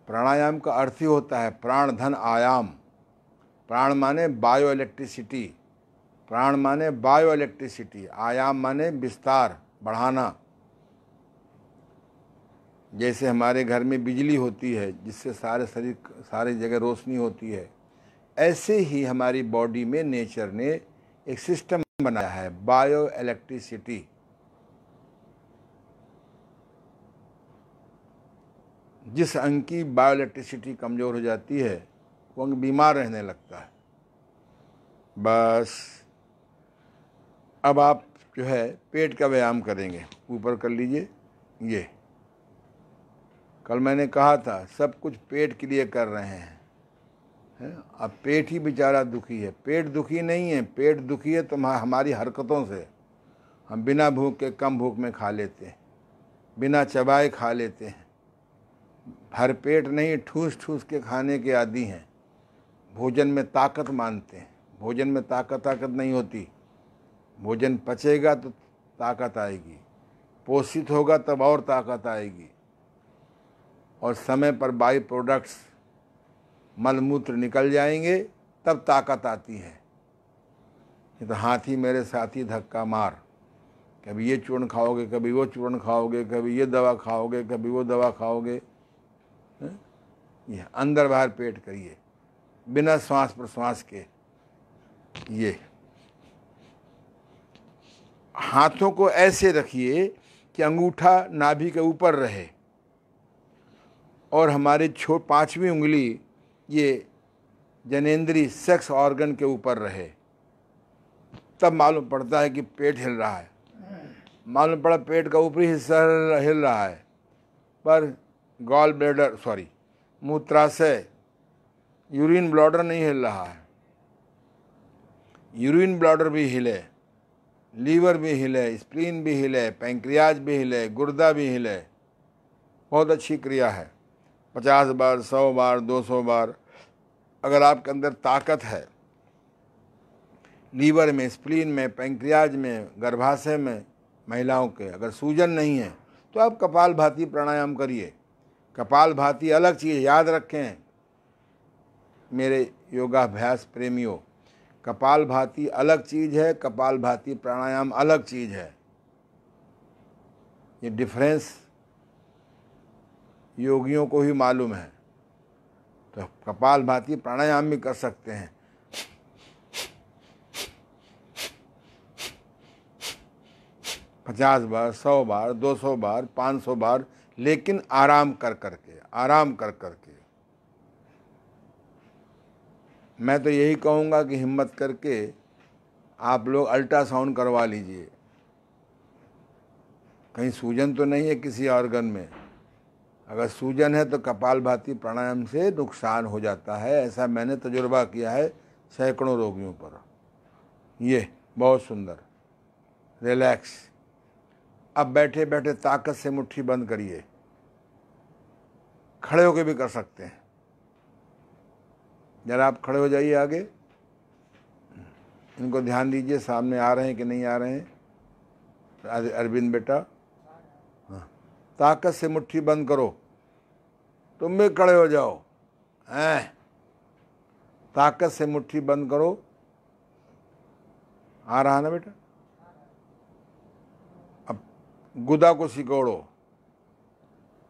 प्राणायाम का अर्थ ही होता है प्राण धन आयाम। प्राण माने बायो इलेक्ट्रिसिटी, प्राण माने बायो इलेक्ट्रिसिटी, आयाम माने विस्तार, बढ़ाना। जैसे हमारे घर में बिजली होती है जिससे सारे शरीर सारी जगह रोशनी होती है, ऐसे ही हमारी बॉडी में नेचर ने एक सिस्टम बनाया है, बायो इलेक्ट्रिसिटी। जिस अंग की बायो इलेक्ट्रिसिटी कमज़ोर हो जाती है वो अंग बीमार रहने लगता है। बस अब आप जो है पेट का व्यायाम करेंगे। ऊपर कर लीजिए। ये कल मैंने कहा था सब कुछ पेट के लिए कर रहे हैं, अब पेट ही बेचारा दुखी है। पेट दुखी नहीं है, पेट दुखी है तो हमारी हरकतों से। हम बिना भूख के कम भूख में खा लेते हैं, बिना चबाए खा लेते हैं, भर पेट नहीं ठूस ठूस के खाने के आदी हैं। भोजन में ताकत मानते हैं। भोजन में ताकत नहीं होती। भोजन पचेगा तो ताकत आएगी, पोषित होगा तब और ताकत आएगी, और समय पर बाई प्रोडक्ट्स मलमूत्र निकल जाएंगे तब ताकत आती है। ये तो हाथी मेरे साथी धक्का मार, कभी ये चूर्ण खाओगे, कभी वो चूर्ण खाओगे, कभी ये दवा खाओगे, कभी वो दवा खाओगे। ये अंदर बाहर पेट करिए बिना श्वास प्रश्वास के। ये हाथों को ऐसे रखिए कि अंगूठा नाभि के ऊपर रहे और हमारी पांचवी उंगली ये जनेंद्री सेक्स ऑर्गन के ऊपर रहे। तब मालूम पड़ता है कि पेट हिल रहा है। मालूम पड़ा पेट का ऊपरी हिस्सा हिल रहा है, पर गॉल ब्लैडर मूत्राशय यूरिन ब्लैडर नहीं हिल रहा है। यूरिन ब्लैडर भी हिले, लीवर भी हिले, स्प्लीन भी हिले, पैंक्रियाज भी हिले, गुर्दा भी हिले। बहुत अच्छी क्रिया है। 50 बार, 100 बार, 200 बार। अगर आपके अंदर ताकत है, लीवर में, स्प्लीन में, पैंक्रियाज में, गर्भाशय में, महिलाओं के अगर सूजन नहीं है तो आप कपालभाति प्राणायाम करिए। कपालभाति अलग चीज़, याद रखें मेरे योगाभ्यास प्रेमियों, कपालभाति अलग चीज़ है, कपालभाति प्राणायाम अलग चीज़ है। ये डिफरेंस योगियों को ही मालूम है। तो कपालभाति प्राणायाम भी कर सकते हैं। 50 बार, 100 बार, 200 बार, 500 बार, लेकिन आराम कर करके, आराम कर करके। मैं तो यही कहूँगा कि हिम्मत करके आप लोग अल्ट्रासाउंड करवा लीजिए। कहीं सूजन तो नहीं है किसी ऑर्गन में। अगर सूजन है तो कपालभाति प्राणायाम से नुकसान हो जाता है। ऐसा मैंने तजुर्बा किया है सैकड़ों रोगियों पर। ये बहुत सुंदर। रिलैक्स। अब बैठे बैठे ताकत से मुट्ठी बंद करिए। खड़े होकर भी कर सकते हैं। जरा आप खड़े हो जाइए आगे। इनको ध्यान दीजिए सामने आ रहे हैं कि नहीं आ रहे हैं। अरविंद बेटा, हाँ, ताकत से मुट्ठी बंद करो। तुम भी खड़े हो जाओ। हैं, ताकत से मुट्ठी बंद करो। आ रहा ना बेटा। अब गुदा को सिकोड़ो,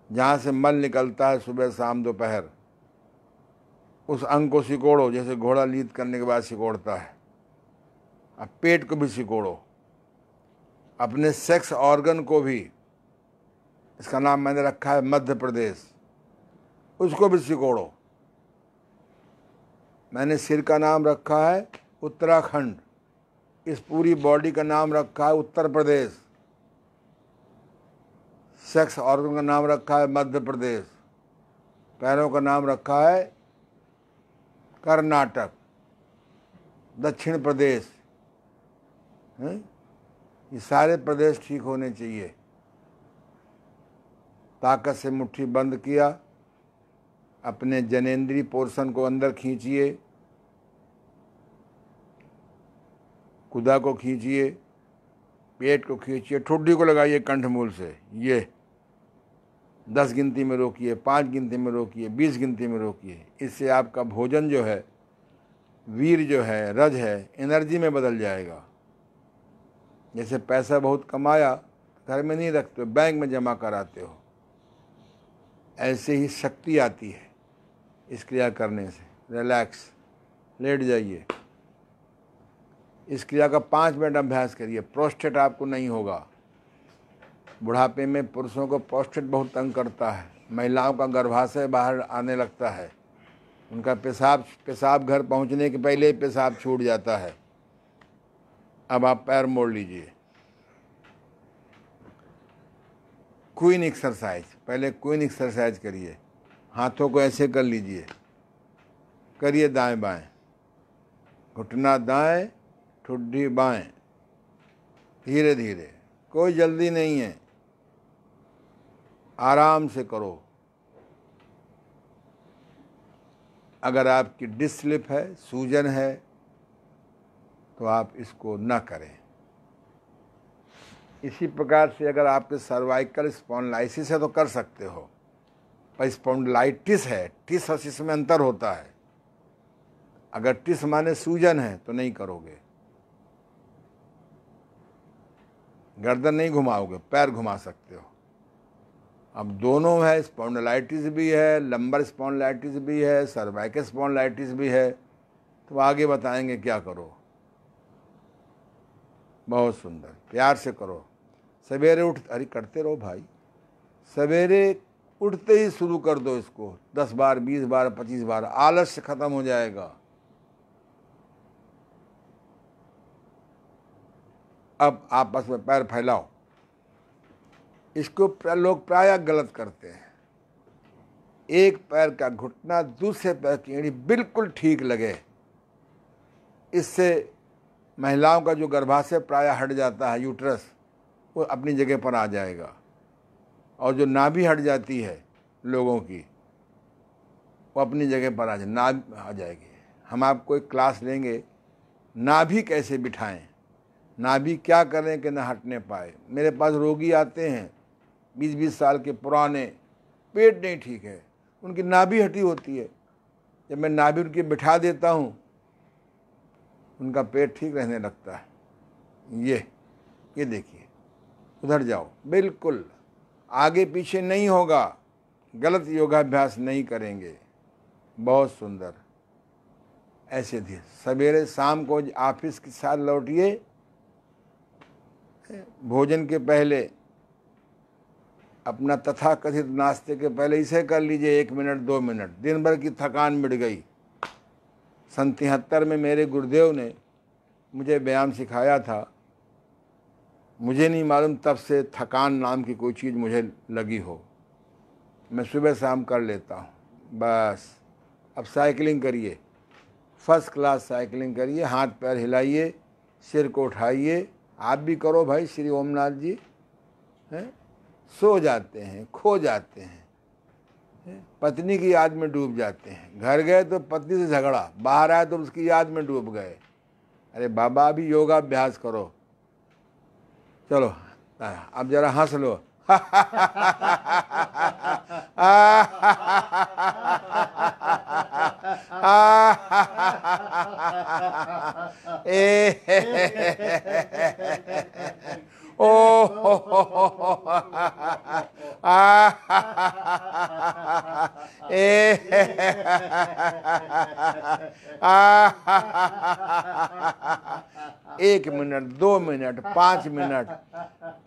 जहाँ से मल निकलता है सुबह शाम दोपहर। उस अंग को सिकोड़ो जैसे घोड़ा लीद करने के बाद सिकोड़ता है। अब पेट को भी सिकोड़ो, अपने सेक्स ऑर्गन को भी, इसका नाम मैंने रखा है मध्य प्रदेश, उसको भी सिकोड़ो। मैंने सिर का नाम रखा है उत्तराखंड, इस पूरी बॉडी का नाम रखा है उत्तर प्रदेश, सेक्स ऑर्गन का नाम रखा है मध्य प्रदेश, पैरों का नाम रखा है कर्नाटक, दक्षिण प्रदेश। ये सारे प्रदेश ठीक होने चाहिए। ताकत से मुट्ठी बंद किया, अपने जनेंद्री पोर्शन को अंदर खींचिए, कुदा को खींचिए, पेट को खींचिए, ठुड्डी को लगाइए कंठमूल से। ये 10 गिनती में रोकिए, 5 गिनती में रोकिए, 20 गिनती में रोकिए। इससे आपका भोजन जो है, वीर जो है, रज है, एनर्जी में बदल जाएगा। जैसे पैसा बहुत कमाया घर में नहीं रखते हो, बैंक में जमा कराते हो, ऐसे ही शक्ति आती है इस क्रिया करने से। रिलैक्स, लेट जाइए। इस क्रिया का 5 मिनट अभ्यास करिए। प्रोस्टेट आपको नहीं होगा। बुढ़ापे में पुरुषों को प्रोस्टेट बहुत तंग करता है, महिलाओं का गर्भाशय बाहर आने लगता है, उनका पेशाब घर पहुंचने के पहले ही पेशाब छूट जाता है। अब आप पैर मोड़ लीजिए। क्वीन एक्सरसाइज, पहले क्वीन एक्सरसाइज करिए। हाथों को ऐसे कर लीजिए, करिए दाएं बाएं, घुटना दाएं, ठुड्डी बाएं, धीरे धीरे, कोई जल्दी नहीं है, आराम से करो। अगर आपकी डिस्क स्लिप है, सूजन है, तो आप इसको न करें। इसी प्रकार से अगर आपके सर्वाइकल स्पॉन्डिलाइसिस है तो कर सकते हो, पर स्पॉन्डिलाइटिस है, टिस और सिस में अंतर होता है। अगर टिस माने सूजन है तो नहीं करोगे, गर्दन नहीं घुमाओगे, पैर घुमा सकते हो। अब दोनों है, स्पॉन्डिलाइटिस भी है, लंबर स्पॉन्डिलाइटिस भी है, सर्वाइकल स्पॉन्डिलाइटिस भी है, तो आगे बताएंगे क्या करो। बहुत सुंदर, प्यार से करो। सवेरे अरे करते रहो भाई, सवेरे उठते ही शुरू कर दो इसको, 10 बार, 20 बार, 25 बार, आलस्य खत्म हो जाएगा। अब आपस में पैर फैलाओ। इसको लोग प्रायः गलत करते हैं। एक पैर का घुटना दूसरे पैर की एड़ी बिल्कुल ठीक लगे, इससे महिलाओं का जो गर्भाशय प्रायः हट जाता है, यूट्रस, वो अपनी जगह पर आ जाएगा। और जो नाभि हट जाती है लोगों की, वो अपनी जगह पर नाभि आ जाएगी। हम आपको एक क्लास लेंगे, नाभि कैसे बिठाएं, नाभि क्या करें कि न हटने पाए। मेरे पास रोगी आते हैं 20-20 साल के पुराने, पेट नहीं ठीक है, उनकी नाभि हटी होती है। जब मैं नाभि उनकी बिठा देता हूँ, उनका पेट ठीक रहने लगता है। ये देखिए, उधर जाओ, बिल्कुल आगे पीछे नहीं होगा, गलत योगाभ्यास नहीं करेंगे। बहुत सुंदर, ऐसे धीरे। सवेरे शाम को ऑफिस के साथ लौटिए, भोजन के पहले अपना तथाकथित नाश्ते के पहले इसे कर लीजिए, 1 मिनट 2 मिनट, दिन भर की थकान मिट गई। 73 में मेरे गुरुदेव ने मुझे व्यायाम सिखाया था। मुझे नहीं मालूम तब से थकान नाम की कोई चीज़ मुझे लगी हो। मैं सुबह शाम कर लेता हूँ बस। अब साइकिलिंग करिए, फर्स्ट क्लास साइकिलिंग करिए, हाथ पैर हिलाइए, सिर को उठाइए। आप भी करो भाई, श्री ओमनाथ जी हैं। सो जाते हैं, खो जाते हैं, पत्नी की याद में डूब जाते हैं। घर गए तो पत्नी से झगड़ा, बाहर आए तो उसकी याद में डूब गए। अरे बाबा, अभी योगाभ्यास करो। चलो अब जरा हंस लो। एक मिनट, 2 मिनट, 5 मिनट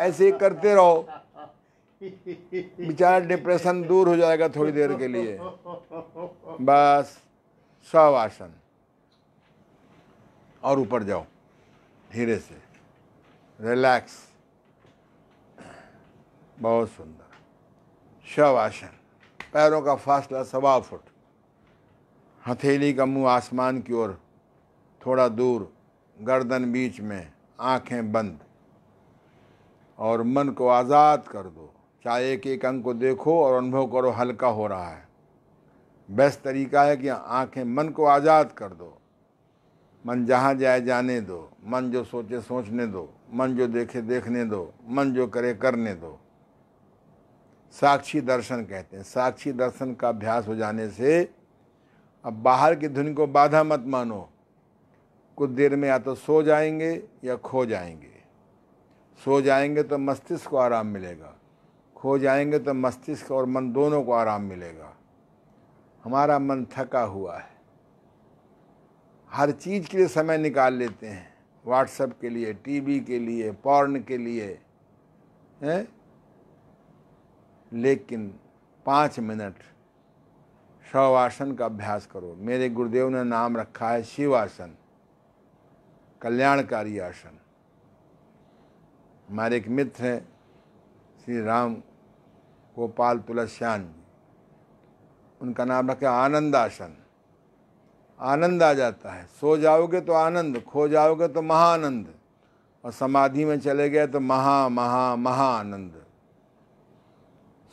ऐसे करते रहो, बेचारा डिप्रेशन दूर हो जाएगा थोड़ी देर के लिए। बस शवासन, और ऊपर जाओ धीरे से, रिलैक्स। बहुत सुंदर शवासन। पैरों का फासला 1.25 फुट, हथेली का मुंह आसमान की ओर थोड़ा दूर, गर्दन बीच में, आंखें बंद, और मन को आज़ाद कर दो। चाहे एक एक अंग को देखो और अनुभव करो हल्का हो रहा है। बेस्ट तरीका है कि आंखें, मन को आज़ाद कर दो। मन जहाँ जाए जाने दो, मन जो सोचे सोचने दो, मन जो देखे देखने दो, मन जो करे करने दो। साक्षी दर्शन कहते हैं। साक्षी दर्शन का अभ्यास हो जाने से अब बाहर की धुन को बाधा मत मानो। कुछ देर में या तो सो जाएंगे या खो जाएंगे। सो जाएंगे तो मस्तिष्क को आराम मिलेगा, खो जाएंगे तो मस्तिष्क और मन दोनों को आराम मिलेगा। हमारा मन थका हुआ है, हर चीज़ के लिए समय निकाल लेते हैं, व्हाट्सएप के लिए, टीवी के लिए, पॉर्न के लिए, हैं? लेकिन 5 मिनट शवासन का अभ्यास करो। मेरे गुरुदेव ने नाम रखा है शिवासन, कल्याणकारी आसन। हमारे एक मित्र हैं श्री राम गोपाल तुलसियान जी, उनका नाम रखा आनंद आसन। आनंद आ जाता है, सो जाओगे तो आनंद, खो जाओगे तो महाआनंद, और समाधि में चले गए तो महा महा महा आनंद।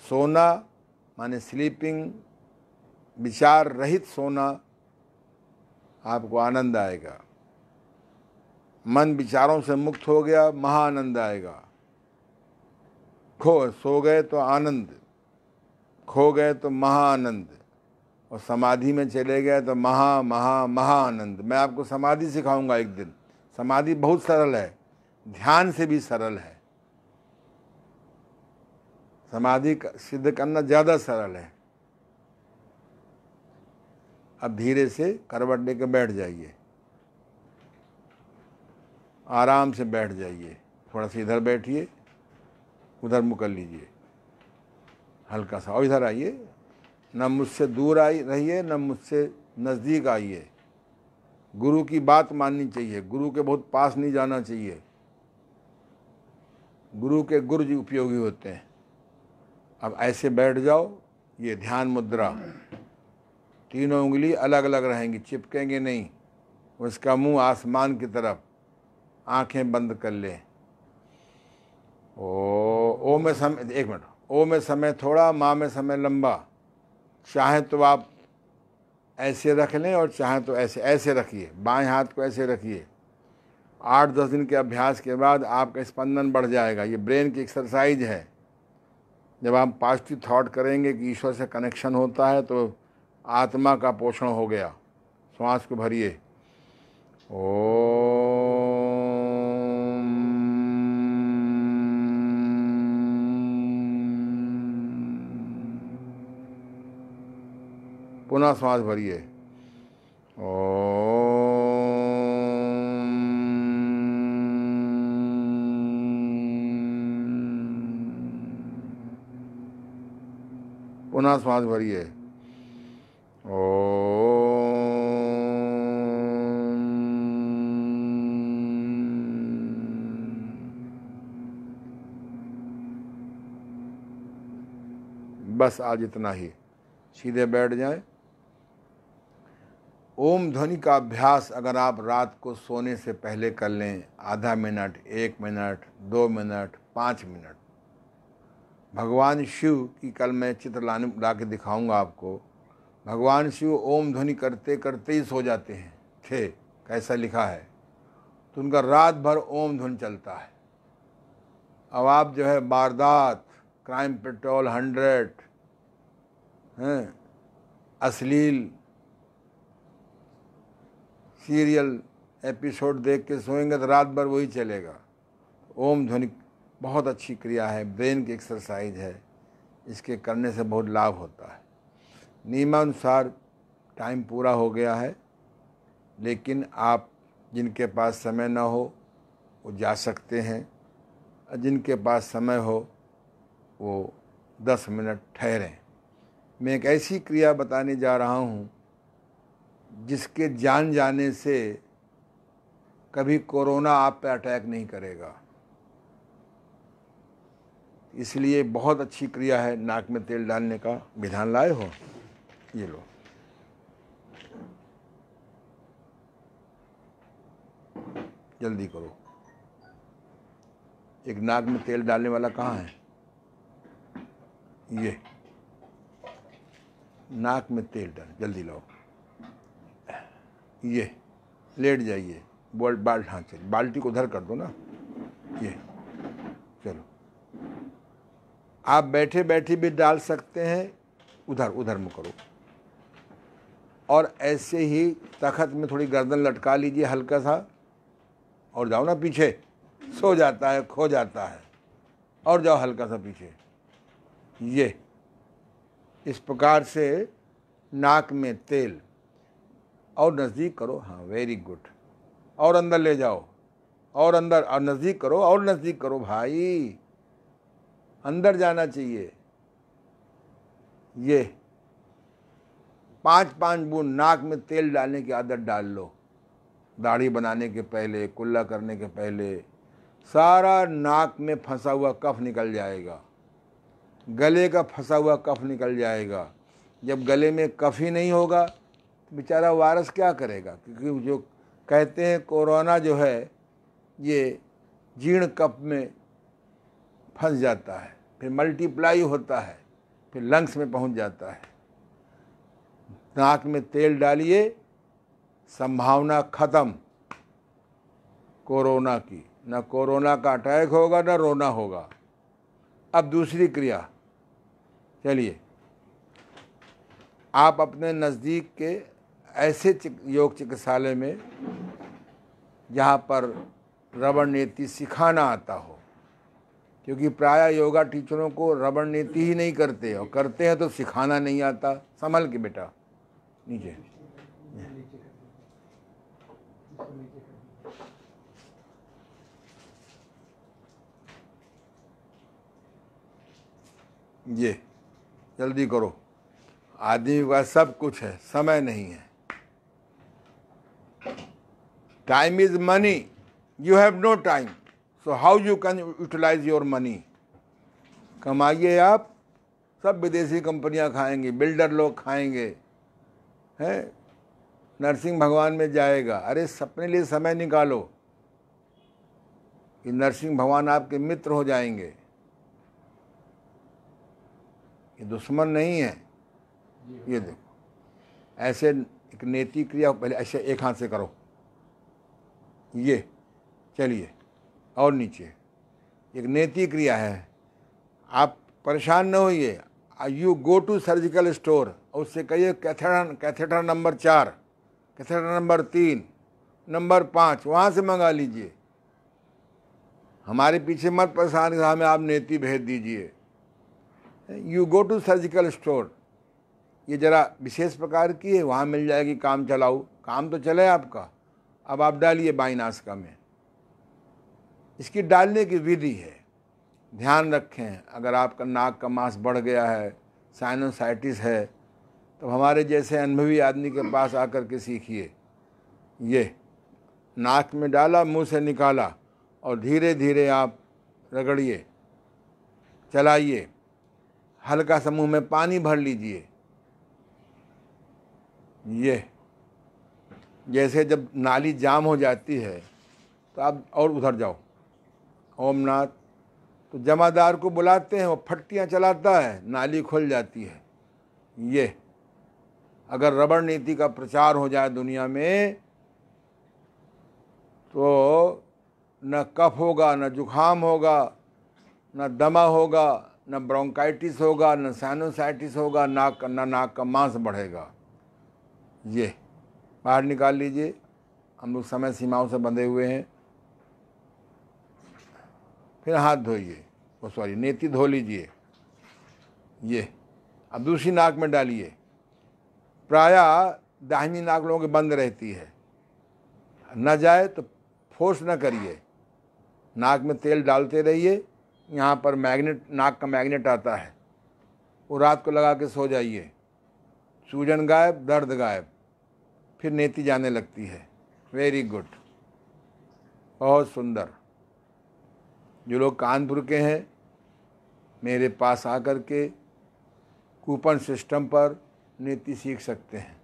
सोना माने स्लीपिंग, विचार रहित सोना, आपको आनंद आएगा। मन विचारों से मुक्त हो गया, महाआनंद आएगा। सो गए तो आनंद, खो गए तो महाआनंद, और समाधि में चले गए तो महा महा महाआनंद। मैं आपको समाधि सिखाऊंगा एक दिन। समाधि बहुत सरल है, ध्यान से भी सरल है। समाधि सिद्ध करना ज़्यादा सरल है। अब धीरे से करवट लेकर बैठ जाइए, आराम से बैठ जाइए। थोड़ा सा इधर बैठिए, उधर मुँह कर लीजिए हल्का सा, और इधर आइए। न मुझसे दूर रहिए, न मुझसे नज़दीक आइए। गुरु की बात माननी चाहिए, गुरु के बहुत पास नहीं जाना चाहिए। गुरु के गुरु जी उपयोगी होते हैं। अब ऐसे बैठ जाओ, ये ध्यान मुद्रा। तीनों उंगली अलग अलग रहेंगी, चिपकेंगे नहीं। उसका मुंह आसमान की तरफ, आंखें बंद कर लें। ओ में समय, एक मिनट, ओ में समय थोड़ा, माँ में समय लंबा। चाहे तो आप ऐसे रख लें और चाहे तो ऐसे ऐसे रखिए। बाएं हाथ को ऐसे रखिए। 8-10 दिन के अभ्यास के बाद आपका स्पंदन बढ़ जाएगा। ये ब्रेन की एक्सरसाइज है। जब आप पॉजिटिव थॉट करेंगे कि ईश्वर से कनेक्शन होता है, तो आत्मा का पोषण हो गया। श्वास को भरिए। पुनः श्वास भरिए। पुनः श्वास भरिए। बस आज इतना ही। सीधे बैठ जाएं। ओम ध्वनि का अभ्यास अगर आप रात को सोने से पहले कर लें, आधा मिनट, 1 मिनट, 2 मिनट, 5 मिनट। भगवान शिव की कल मैं चित्र ला के दिखाऊंगा आपको। भगवान शिव ओम ध्वनि करते करते ही सो जाते हैं थे, कैसा लिखा है। तो उनका रात भर ओम ध्वनि चलता है। अब आप जो है वारदात, क्राइम पेट्रोल 100, अश्लील सीरियल एपिसोड देख के सोएंगे तो रात भर वही चलेगा। ओम ध्वनि बहुत अच्छी क्रिया है, ब्रेन की एक्सरसाइज है। इसके करने से बहुत लाभ होता है। नियमानुसार टाइम पूरा हो गया है, लेकिन आप जिनके पास समय ना हो वो जा सकते हैं, और जिनके पास समय हो वो 10 मिनट ठहरें। मैं एक ऐसी क्रिया बताने जा रहा हूँ जिसके जान जाने से कभी कोरोना आप पे अटैक नहीं करेगा। इसलिए बहुत अच्छी क्रिया है। नाक में तेल डालने का विधान लाए हो, ये लो। जल्दी करो। एक नाक में तेल डालने वाला कहाँ है? ये नाक में तेल डाल, जल्दी लाओ। ये लेट जाइए, बाल्टी को उधर कर दो ना। ये चलो, आप बैठे बैठे भी डाल सकते हैं, उधर मुँह करो। और ऐसे ही तखत में थोड़ी गर्दन लटका लीजिए हल्का सा, और जाओ ना पीछे। सो जाता है, खो जाता है, और जाओ हल्का सा पीछे। ये इस प्रकार से नाक में तेल, और नज़दीक करो। हाँ, वेरी गुड। और अंदर ले जाओ, और अंदर, और नज़दीक करो, और नज़दीक करो भाई, अंदर जाना चाहिए। ये 5-5 बूंद नाक में तेल डालने की आदत डाल लो। दाढ़ी बनाने के पहले, कुल्ला करने के पहले, सारा नाक में फंसा हुआ कफ निकल जाएगा, गले का फंसा हुआ कफ निकल जाएगा। जब गले में कफ ही नहीं होगा तो बेचारा वायरस क्या करेगा? क्योंकि जो कहते हैं कोरोना जो है ये जीर्ण कफ में फंस जाता है, फिर मल्टीप्लाई होता है, फिर लंग्स में पहुंच जाता है। नाक में तेल डालिए, संभावना खत्म कोरोना की। न कोरोना का अटैक होगा न रोना होगा। अब दूसरी क्रिया, चलिए आप अपने नज़दीक के ऐसे योग चिकित्सालय में जहाँ पर रबड़ नीति सिखाना आता हो, क्योंकि प्राय योगा टीचरों को रबड़ नीति ही नहीं करते, और करते हैं तो सिखाना नहीं आता। संभल के बेटा, नीचे ये जल्दी करो, आदमी के पास सब कुछ है, समय नहीं है। Time is money, you have no time, so how you can utilize your money. कमाइए आप, सब विदेशी कंपनियां खाएंगी, बिल्डर लोग खाएंगे, हैं, नरसिंह भगवान में जाएगा। अरे अपने लिए समय निकालो कि नरसिंह भगवान आपके मित्र हो जाएंगे, ये दुश्मन नहीं है। ये देखो, ऐसे एक नेति क्रिया पहले ऐसे एक हाथ से करो, ये चलिए, और नीचे एक नेति क्रिया है। आप परेशान न होइए, you go to surgical store, उससे कहिए catheter number 4, catheter number 3, number 5 वहाँ से मंगा लीजिए। हमारे पीछे मत परेशान, हमें आप नेति भेज दीजिए। You go to surgical store, ये ज़रा विशेष प्रकार की है, वहाँ मिल जाएगी काम चलाऊ। काम तो चले आपका। अब आप डालिए बाईनासिका में। इसकी डालने की विधि है, ध्यान रखें। अगर आपका नाक का मांस बढ़ गया है, साइनोसाइटिस है, तो हमारे जैसे अनुभवी आदमी के पास आकर के सीखिए। ये नाक में डाला, मुंह से निकाला, और धीरे धीरे आप रगड़िए, चलाइए। हल्का सा मुंह में पानी भर लीजिए। ये जैसे जब नाली जाम हो जाती है तो आप और उधर जाओ, ओम नाथ, तो जमादार को बुलाते हैं, वो फट्टियाँ चलाता है, नाली खुल जाती है। ये अगर रबड़ नीति का प्रचार हो जाए दुनिया में तो न कफ होगा, न जुखाम होगा, न दमा होगा, न ब्रोंकाइटिस होगा, न साइनोसाइटिस होगा, नाक का मांस बढ़ेगा। ये बाहर निकाल लीजिए, हम लोग समय सीमाओं से बंधे हुए हैं। फिर हाथ धोइए, सॉरी नेति धो लीजिए। ये अब दूसरी नाक में डालिए। प्रायः दाहिनी नाक लोगों की बंद रहती है, न जाए तो फोर्स न करिए, नाक में तेल डालते रहिए। यहाँ पर मैग्नेट, नाक का मैग्नेट आता है, वो रात को लगा के सो जाइए, सूजन गायब, दर्द गायब, फिर नेति जाने लगती है। वेरी गुड, बहुत सुंदर। जो लोग कानपुर के हैं, मेरे पास आकर के कूपन सिस्टम पर नेति सीख सकते हैं।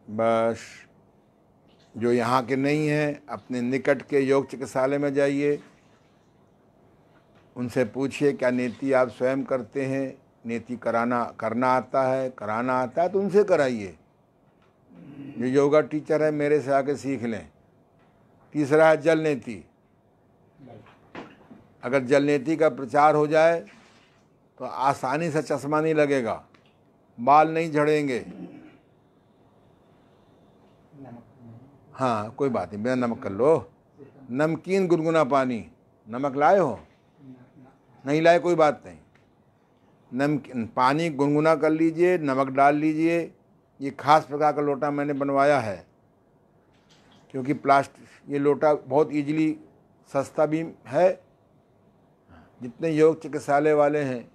बस जो यहाँ के नहीं हैं, अपने निकट के योग चिकित्सालय में जाइए, उनसे पूछिए क्या नेति आप स्वयं करते हैं, नेति करना आता है, कराना आता है तो उनसे कराइए। जो योगा टीचर है मेरे से आके सीख लें। तीसरा है जल नेति। अगर जल नेति का प्रचार हो जाए तो आसानी से चश्मा नहीं लगेगा, बाल नहीं झड़ेंगे। हाँ कोई बात नहीं, बिना नमक कर लो। नमकीन गुनगुना पानी, नमक लाए हो? नहीं लाए, कोई बात नहीं। नमकीन पानी गुनगुना कर लीजिए, नमक डाल लीजिए। ये खास प्रकार का लोटा मैंने बनवाया है, क्योंकि प्लास्टिक ये लोटा बहुत इजीली सस्ता भी है। जितने योग चिकित्सालय वाले हैं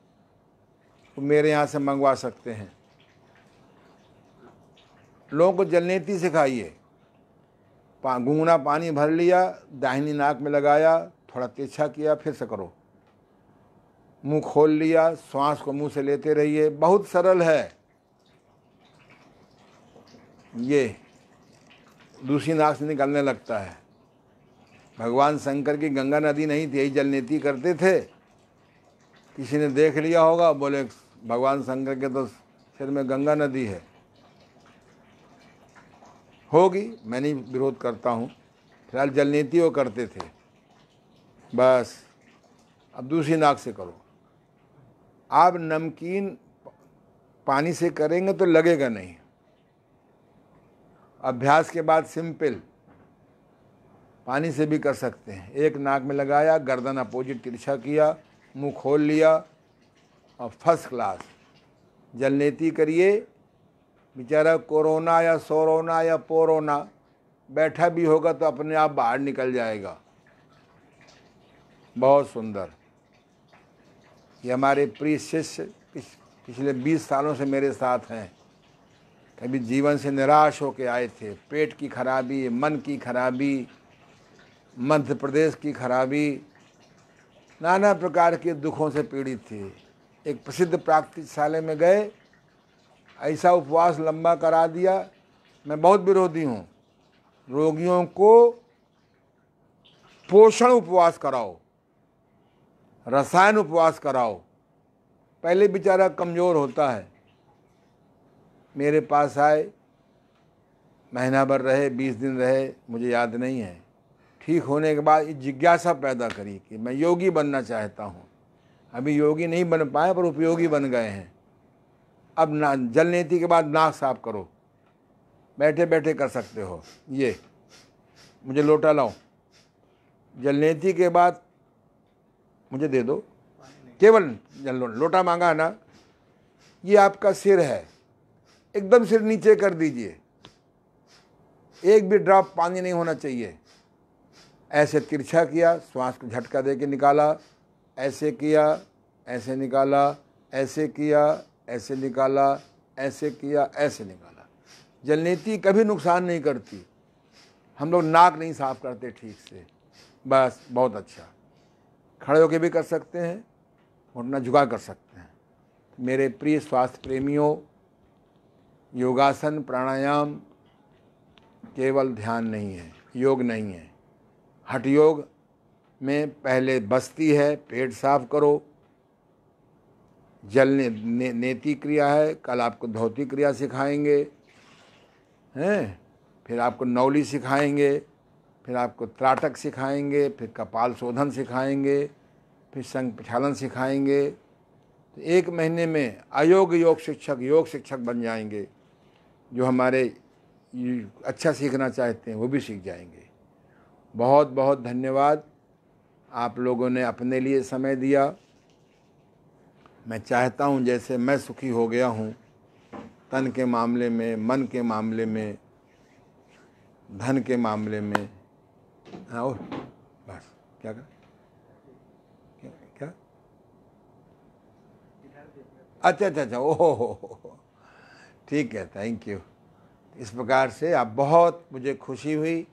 वो मेरे यहाँ से मंगवा सकते हैं। लोगों को जलनेती सिखाइए। गुनगुना पानी भर लिया, दाहिनी नाक में लगाया, थोड़ा तिरछा किया, फिर से करो। मुंह खोल लिया, श्वास को मुंह से लेते रहिए। बहुत सरल है ये, दूसरी नाक से निकलने लगता है। भगवान शंकर की गंगा नदी नहीं थी, यही जलनेती करते थे। किसी ने देख लिया होगा, बोले भगवान शंकर के तो सिर में गंगा नदी है। होगी, मैं नहीं विरोध करता हूँ। फिलहाल जलनेती वो करते थे। बस अब दूसरी नाक से करो। आप नमकीन पानी से करेंगे तो लगेगा नहीं। अभ्यास के बाद सिंपल पानी से भी कर सकते हैं। एक नाक में लगाया, गर्दन अपोजिट तिरछा किया, मुंह खोल लिया और फर्स्ट क्लास जलनेती करिए। बेचारा कोरोना या सोरोना या पोरोना बैठा भी होगा तो अपने आप बाहर निकल जाएगा। बहुत सुंदर। ये हमारे प्रिय शिष्य पिछले 20 सालों से मेरे साथ हैं। कभी जीवन से निराश होकर आए थे, पेट की खराबी, मन की खराबी, मध्य प्रदेश की खराबी, नाना प्रकार के दुखों से पीड़ित थे। एक प्रसिद्ध प्राकृतिकशाला में गए, ऐसा उपवास लंबा करा दिया। मैं बहुत विरोधी हूँ। रोगियों को पोषण उपवास कराओ, रसायन उपवास कराओ। पहले बेचारा कमज़ोर होता है। मेरे पास आए, महीना भर रहे, 20 दिन रहे, मुझे याद नहीं है। ठीक होने के बाद जिज्ञासा पैदा करी कि मैं योगी बनना चाहता हूँ। अभी योगी नहीं बन पाए पर उपयोगी बन गए हैं। अब ना जलनेती के बाद नाक साफ करो, बैठे बैठे कर सकते हो। ये मुझे लोटा लाओ। जलनेती के बाद मुझे दे दो, केवल लोटा मांगा ना। ये आपका सिर है, एकदम सिर नीचे कर दीजिए। एक भी ड्रॉप पानी नहीं होना चाहिए। ऐसे तिरछा किया, श्वास को झटका दे के निकाला, ऐसे किया, ऐसे निकाला, ऐसे किया, ऐसे निकाला, ऐसे किया, ऐसे निकाला। जलनेती कभी नुकसान नहीं करती। हम लोग नाक नहीं साफ करते ठीक से। बस बहुत अच्छा। खड़े होकर भी कर सकते हैं, घुटना झुका कर सकते हैं। मेरे प्रिय स्वास्थ्य प्रेमियों, योगासन प्राणायाम केवल ध्यान नहीं है, योग नहीं है। हठ योग में पहले बस्ती है, पेट साफ करो। जल नेति क्रिया है, कल आपको धौती क्रिया सिखाएंगे हैं, फिर आपको नौली सिखाएंगे, फिर आपको त्राटक सिखाएंगे, फिर कपाल शोधन सिखाएंगे, फिर संग प्रक्षालन सिखाएंगे। तो 1 महीने में अयोग योग शिक्षक बन जाएंगे। जो हमारे अच्छा सीखना चाहते हैं वो भी सीख जाएंगे। बहुत बहुत धन्यवाद। आप लोगों ने अपने लिए समय दिया। मैं चाहता हूँ जैसे मैं सुखी हो गया हूँ तन के मामले में, मन के मामले में, धन के मामले में। और बस क्या क्या अच्छा ओहो ठीक है, थैंक यू। इस प्रकार से आप बहुत, मुझे खुशी हुई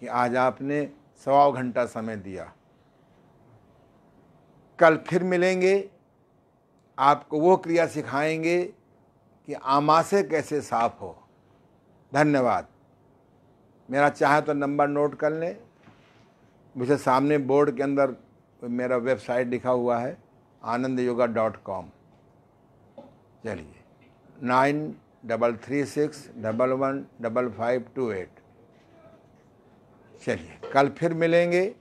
कि आज आपने 1.25 घंटा समय दिया। कल फिर मिलेंगे, आपको वो क्रिया सिखाएंगे कि आमाशय कैसे साफ हो। धन्यवाद। मेरा चाहे तो नंबर नोट कर लें, मुझे सामने बोर्ड के अंदर मेरा वेबसाइट लिखा हुआ है anandyoga.com। चलिए 9336115528। चलिए कल फिर मिलेंगे।